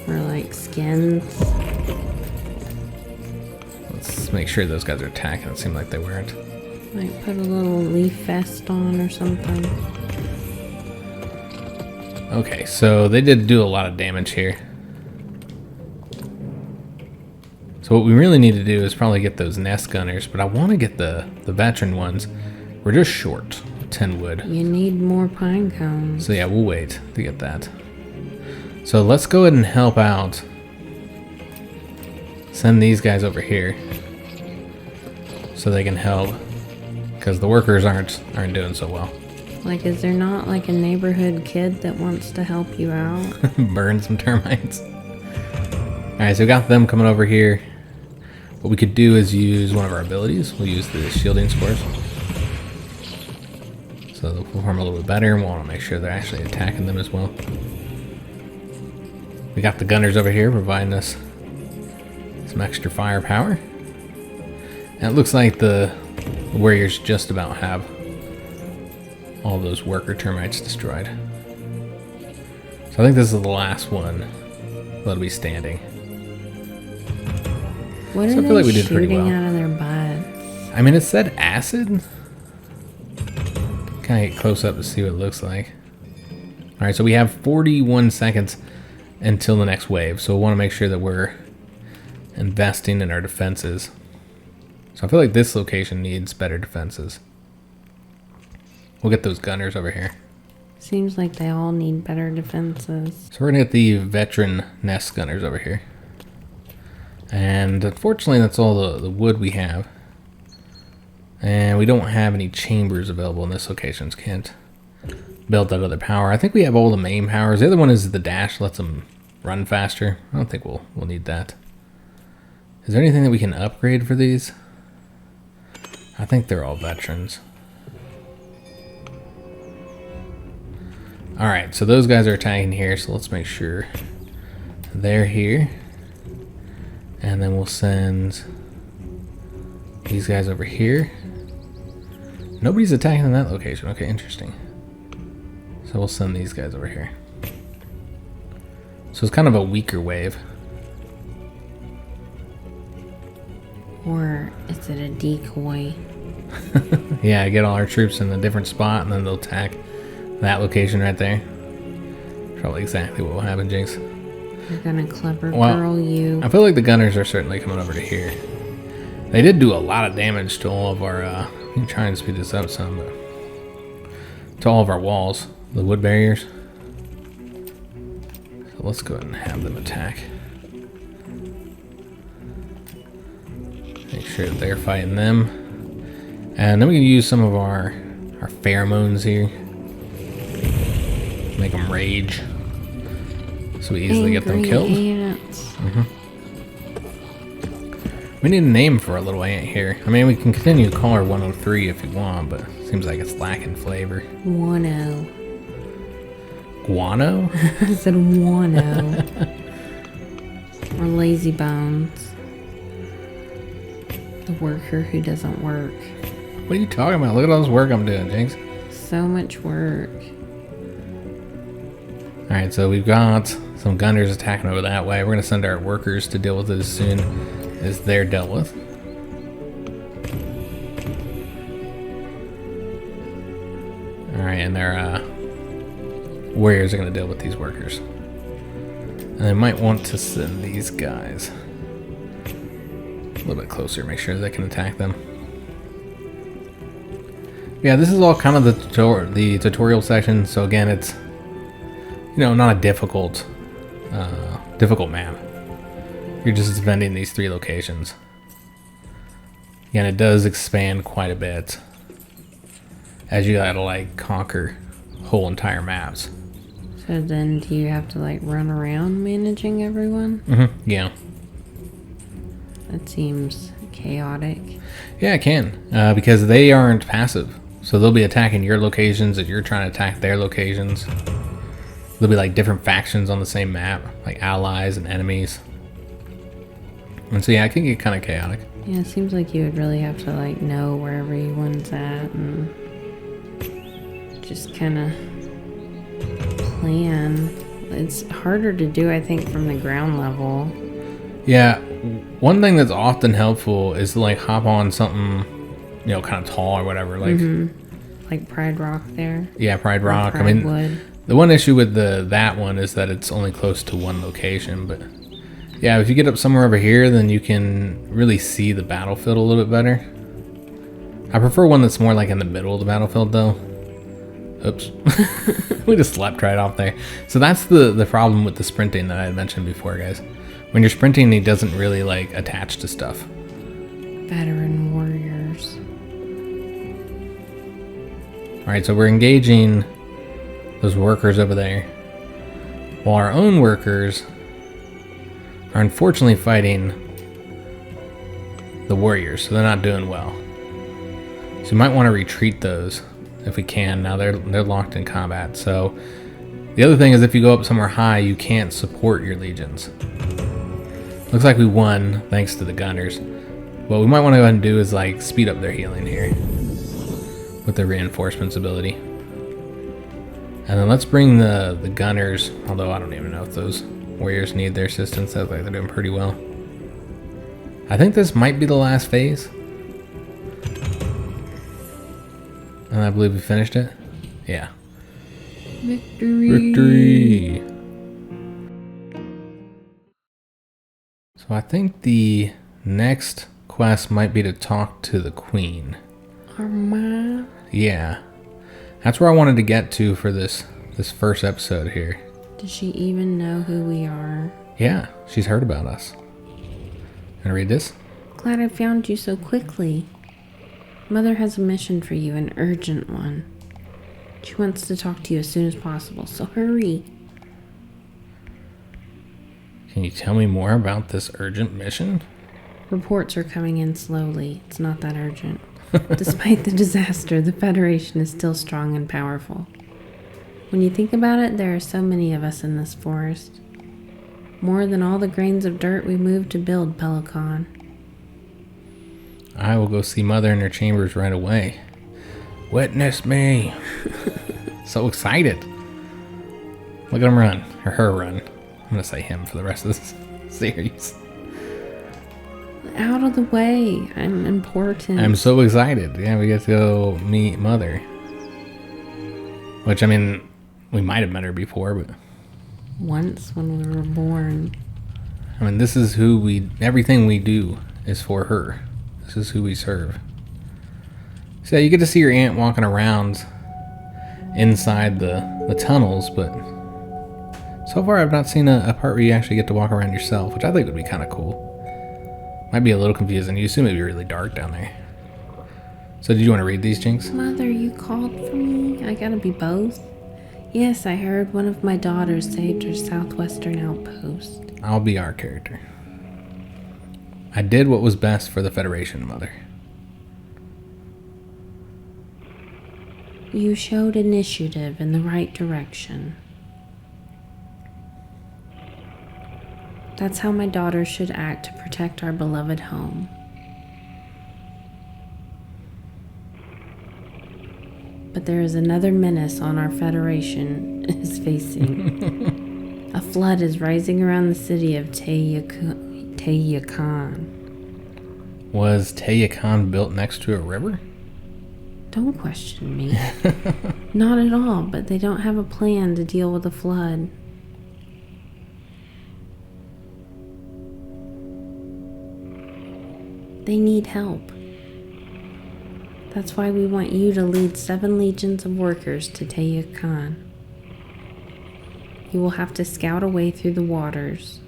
Speaker 2: Or like skins.
Speaker 1: Let's make sure those guys are attacking. It seemed like they weren't.
Speaker 2: Like put a little leaf vest on or something.
Speaker 1: Okay, so they did do a lot of damage here. So what we really need to do is probably get those nest gunners, but I want to get the veteran ones. We're just short 10 wood.
Speaker 2: You need more pine cones.
Speaker 1: So yeah, we'll wait to get that. So let's go ahead and help out. Send these guys over here so they can help, because the workers aren't doing so well.
Speaker 2: Like, is there not like a neighborhood kid that wants to help you out?
Speaker 1: Burn some termites. Alright, so we got them coming over here. What we could do is use one of our abilities. We'll use the shielding spores. So they'll perform a little bit better, and we'll want to make sure they're actually attacking them as well. We got the gunners over here providing us some extra firepower. And it looks like the warriors just about have all those worker termites destroyed. So I think this is the last one that'll be standing.
Speaker 2: What
Speaker 1: So
Speaker 2: are
Speaker 1: I feel like
Speaker 2: they
Speaker 1: we did pretty
Speaker 2: shooting
Speaker 1: well.
Speaker 2: out of their butts?
Speaker 1: I mean, it said acid. Kind of get close up to see what it looks like. Alright, so we have 41 seconds until the next wave. So we want to make sure that we're investing in our defenses. So I feel like this location needs better defenses. We'll get those gunners over here.
Speaker 2: Seems like they all need better defenses.
Speaker 1: So we're going to get the veteran nest gunners over here. And unfortunately, that's all the wood we have. And we don't have any chambers available in this location. So can't build that other power. I think we have all the main powers. The other one is the dash, lets them run faster. I don't think we'll need that. Is there anything that we can upgrade for these? I think they're all veterans. Alright, so those guys are attacking here, so let's make sure they're here. And then we'll send these guys over here. Nobody's attacking in that location. Okay, interesting. So we'll send these guys over here. So it's kind of a weaker wave.
Speaker 2: Or is it a decoy?
Speaker 1: Yeah, get all our troops in a different spot and then they'll attack that location right there. Probably exactly what will happen, Jinx.
Speaker 2: They're gonna clever girl you.
Speaker 1: I feel like the gunners are certainly coming over to here. They did do a lot of damage to all of our, I'm trying to speed this up some, but to all of our walls, the wood barriers. So let's go ahead and have them attack. Make sure that they're fighting them. And then we can use some of our pheromones here. Make them rage. So we easily get them killed. We need a name for our little ant here. I mean, we can continue to call her 103 if you want, but it seems like it's lacking flavor.
Speaker 2: Guano.
Speaker 1: Guano?
Speaker 2: I said guano. Or lazy bones. The worker who doesn't work.
Speaker 1: What are you talking about? Look at all this work I'm doing, Jinx.
Speaker 2: So much work.
Speaker 1: Alright, so we've got some gunners attacking over that way. We're going to send our workers to deal with it as soon as they're dealt with. Alright, and their warriors are going to deal with these workers. And they might want to send these guys a little bit closer, make sure they can attack them. Yeah, this is all kind of the tutorial section, so again, it's, you know, not a difficult map. You're just defending these 3 locations. And it does expand quite a bit as you gotta like conquer whole entire maps.
Speaker 2: So then do you have to like run around managing everyone?
Speaker 1: Mm-hmm. Yeah.
Speaker 2: That seems chaotic.
Speaker 1: Yeah, it can. Because they aren't passive. So they'll be attacking your locations as you're trying to attack their locations. There'll be like different factions on the same map, like allies and enemies. And so yeah, it can get kind of chaotic.
Speaker 2: Yeah, it seems like you would really have to like know where everyone's at and just kind of plan. It's harder to do, I think, from the ground level.
Speaker 1: Yeah, one thing that's often helpful is to like hop on something, you know, kind of tall or whatever. Like,
Speaker 2: like Pride Rock there.
Speaker 1: Yeah, Pride Rock.
Speaker 2: Pride
Speaker 1: I mean,
Speaker 2: Wood.
Speaker 1: The one issue with that one is that it's only close to one location, but yeah, if you get up somewhere over here, then you can really see the battlefield a little bit better. I prefer one that's more like in the middle of the battlefield, though. Oops. We just slept right off there. So that's the problem with the sprinting that I had mentioned before, guys. When you're sprinting, he doesn't really, like, attach to stuff.
Speaker 2: Veteran warriors.
Speaker 1: Alright, so we're engaging those workers over there. While our own workers are unfortunately fighting the warriors, so they're not doing well. So you might want to retreat those if we can. Now they're locked in combat. So the other thing is if you go up somewhere high, you can't support your legions. Looks like we won thanks to the gunners. What we might want to go ahead and do is like speed up their healing here with the reinforcements ability. And then let's bring the gunners, although I don't even know if those warriors need their assistance. Sounds like they're doing pretty well. I think this might be the last phase. And I believe we finished it. Yeah.
Speaker 2: Victory.
Speaker 1: Victory. So I think the next quest might be to talk to the queen.
Speaker 2: Arma.
Speaker 1: Yeah. That's where I wanted to get to for this first episode here.
Speaker 2: Does she even know who we are?
Speaker 1: Yeah, she's heard about us. Gonna read this?
Speaker 2: Glad I found you so quickly. Mother has a mission for you, an urgent one. She wants to talk to you as soon as possible, so hurry.
Speaker 1: Can you tell me more about this urgent mission?
Speaker 2: Reports are coming in slowly. It's not that urgent. Despite the disaster, the Federation is still strong and powerful. When you think about it, there are so many of us in this forest. More than all the grains of dirt we moved to build Pelican.
Speaker 1: I will go see Mother in her chambers right away. Witness me. So excited. Look at him run. Or her run. I'm going to say him for the rest of this series.
Speaker 2: Out of the way. I'm important.
Speaker 1: I'm so excited. Yeah, we get to go meet Mother. Which, I mean, we might have met her before, but...
Speaker 2: Once when we were born.
Speaker 1: I mean, this is who everything we do is for her. This is who we serve. So you get to see your aunt walking around inside the tunnels, but so far I've not seen a part where you actually get to walk around yourself, which I think would be kind of cool. Might be a little confusing. You assume it'd be really dark down there. So did you want to read these, Jinx?
Speaker 2: Mother, you called for me? I gotta be both? Yes, I heard one of my daughters saved her southwestern outpost.
Speaker 1: I'll be our character. I did what was best for the Federation, Mother.
Speaker 2: You showed initiative in the right direction. That's how my daughters should act to protect our beloved home. But there is another menace on our Federation is facing. A flood is rising around the city of Tayakan.
Speaker 1: Was Tayakan built next to a river?
Speaker 2: Don't question me. Not at all, but they don't have a plan to deal with the flood. They need help. That's why we want you to lead 7 legions of workers to Tayakan. You will have to scout a way through the waters.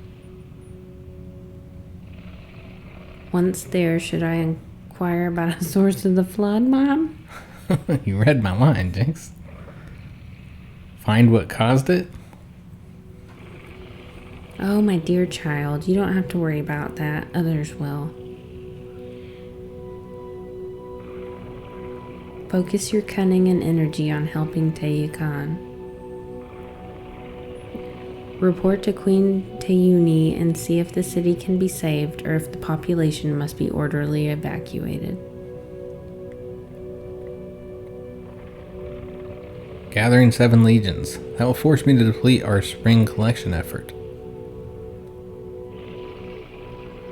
Speaker 2: Once there, should I inquire about a source of the flood, Mom?
Speaker 1: You read my mind, Jinx. Find what caused it?
Speaker 2: Oh, my dear child, you don't have to worry about that. Others will. Focus your cunning and energy on helping Tayakan. Report to Queen Tayuni and see if the city can be saved or if the population must be orderly evacuated.
Speaker 1: Gathering 7 legions. That will force me to deplete our spring collection effort.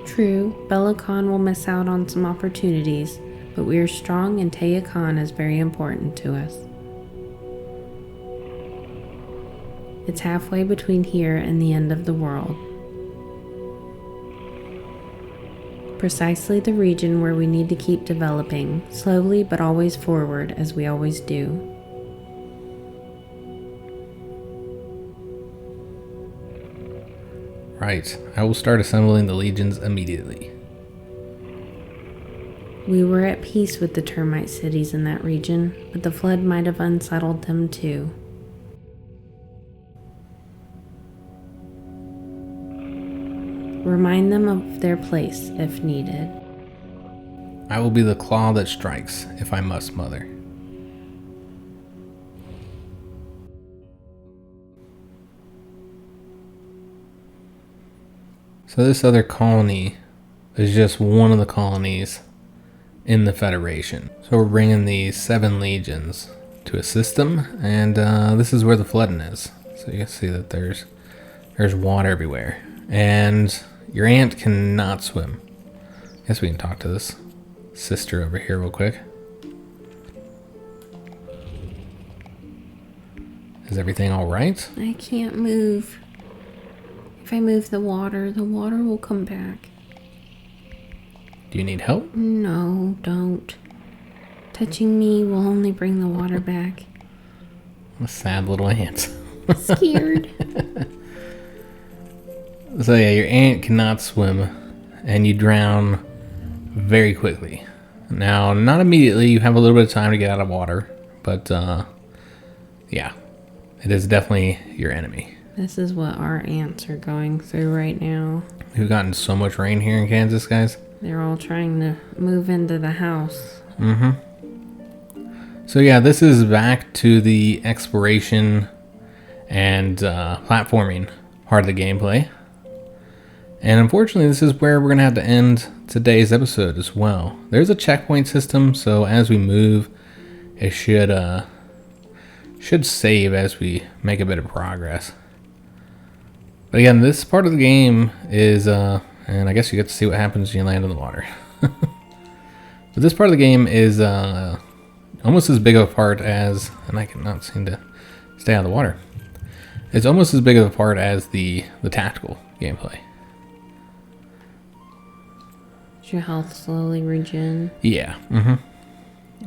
Speaker 2: True, Pelican will miss out on some opportunities, but we are strong and Tayakan is very important to us. It's halfway between here and the end of the world. Precisely the region where we need to keep developing, slowly but always forward, as we always do.
Speaker 1: Right. I will start assembling the legions immediately.
Speaker 2: We were at peace with the termite cities in that region, but the flood might have unsettled them too. Remind them of their place if needed.
Speaker 1: I will be the claw that strikes, if I must, Mother. So this other colony is just one of the colonies in the Federation. So we're bringing these 7 legions to assist them, and this is where the flooding is. So you can see that there's water everywhere, and your aunt cannot swim. Guess we can talk to this sister over here real quick. Is everything all right?
Speaker 2: I can't move. If I move the water will come back.
Speaker 1: Do you need help?
Speaker 2: No, don't. Touching me will only bring the water back.
Speaker 1: A sad little ant.
Speaker 2: Scared.
Speaker 1: So yeah, your aunt cannot swim, and you drown very quickly. Now, not immediately. You have a little bit of time to get out of water. But, yeah. It is definitely your enemy.
Speaker 2: This is what our ants are going through right now.
Speaker 1: We've gotten so much rain here in Kansas, guys.
Speaker 2: They're all trying to move into the house.
Speaker 1: Mm-hmm. So yeah, this is back to the exploration and platforming part of the gameplay. And unfortunately, this is where we're going to have to end today's episode as well. There's a checkpoint system, so as we move, it should save as we make a bit of progress. But again, this part of the game is, and I guess you get to see what happens when you land in the water. But this part of the game is almost as big of a part as, and I cannot seem to stay out of the water. It's almost as big of a part as the tactical gameplay.
Speaker 2: Does your health slowly regen?
Speaker 1: Yeah. Mm-hmm.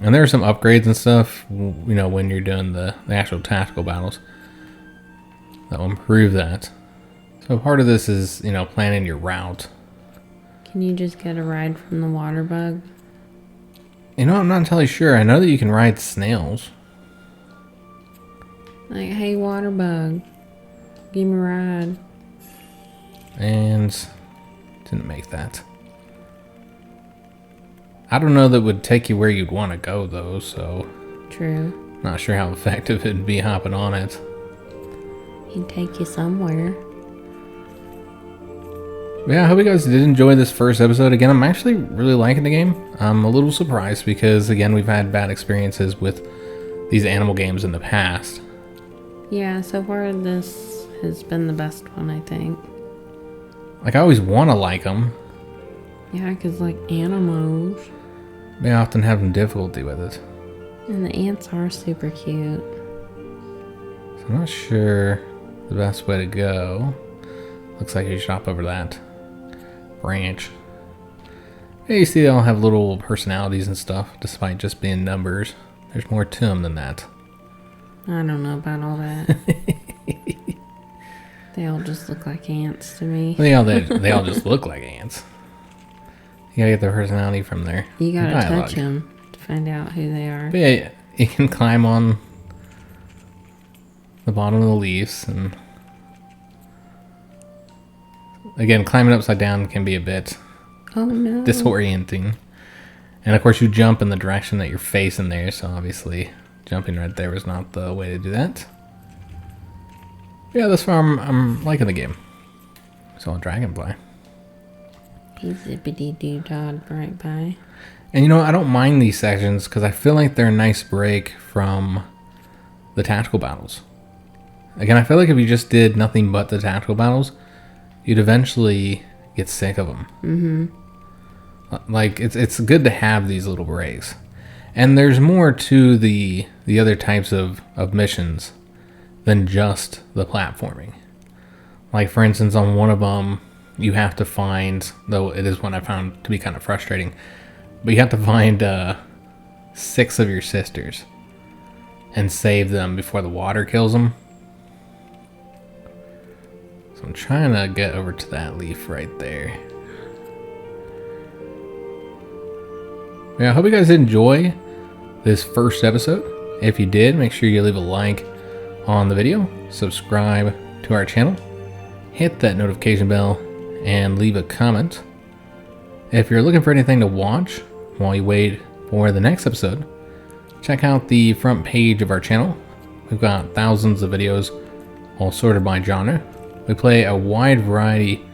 Speaker 1: And there are some upgrades and stuff, you know, when you're doing the actual tactical battles that will improve that. So part of this is, you know, planning your route.
Speaker 2: Can you just get a ride from the water bug?
Speaker 1: You know, I'm not entirely sure. I know that you can ride snails.
Speaker 2: Like, hey, water bug, give me a ride.
Speaker 1: And didn't make that. I don't know that would take you where you'd want to go, though, so...
Speaker 2: True.
Speaker 1: Not sure how effective it'd be hopping on it.
Speaker 2: He'd take you somewhere.
Speaker 1: Yeah, I hope you guys did enjoy this first episode. Again, I'm actually really liking the game. I'm a little surprised because, again, we've had bad experiences with these animal games in the past.
Speaker 2: Yeah, so far this has been the best one, I think.
Speaker 1: Like, I always want to like them.
Speaker 2: Yeah, because, like, animals.
Speaker 1: But I often have some difficulty with it.
Speaker 2: And the ants are super cute.
Speaker 1: So I'm not sure the best way to go. Looks like you should hop over that branch. Yeah, you see they all have little personalities and stuff, despite just being numbers. There's more to them than that.
Speaker 2: I don't know about all that. They all just look like ants to me.
Speaker 1: They all just look like ants. You gotta get their personality from there.
Speaker 2: You gotta touch them to find out who they are.
Speaker 1: But yeah, you can climb on the bottom of the leaves, and again, climbing upside down can be a bit disorienting. And of course, you jump in the direction that you're facing there, so obviously jumping right there was not the way to do that. Yeah, thus far I'm liking the game. So a dragonfly.
Speaker 2: He's zippity-doo-dah right by.
Speaker 1: And you know, I don't mind these sections because I feel like they're a nice break from the tactical battles. Again, I feel like if you just did nothing but the tactical battles, you'd eventually get sick of them. Mm-hmm. Like, it's good to have these little breaks. And there's more to the other types of missions than just the platforming. Like, for instance, on one of them, you have to find, though it is one I found to be kind of frustrating, but you have to find 6 of your sisters and save them before the water kills them. So I'm trying to get over to that leaf right there. Yeah, I hope you guys enjoy this first episode. If you did, make sure you leave a like on the video, subscribe to our channel, hit that notification bell, and leave a comment. If you're looking for anything to watch while you wait for the next episode, check out the front page of our channel. We've got thousands of videos, all sorted by genre. We play a wide variety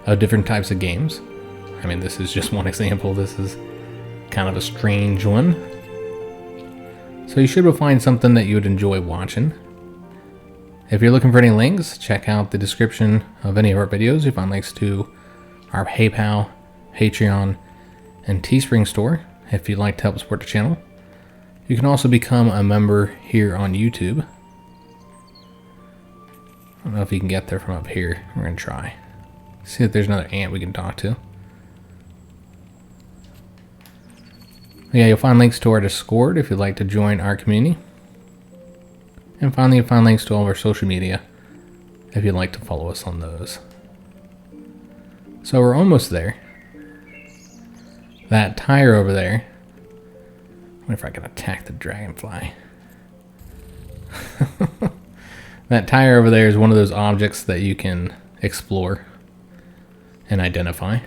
Speaker 1: of different types of games. I mean, this is just one example. This is kind of a strange one. So you should find something that you would enjoy watching. If you're looking for any links, check out the description of any of our videos. You find links to our PayPal, Patreon, and Teespring store if you'd like to help support the channel. You can also become a member here on YouTube. I don't know if you can get there from up here. We're going to try. See if there's another ant we can talk to. Yeah, you'll find links to our Discord if you'd like to join our community. And finally, you'll find links to all of our social media if you'd like to follow us on those. So we're almost there. That tire over there wonder if I can attack the dragonfly. That tire over there is one of those objects that you can explore and identify.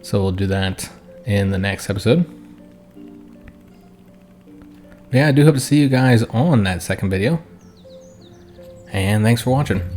Speaker 1: So we'll do that in the next episode. Yeah, I do hope to see you guys on that second video. And thanks for watching.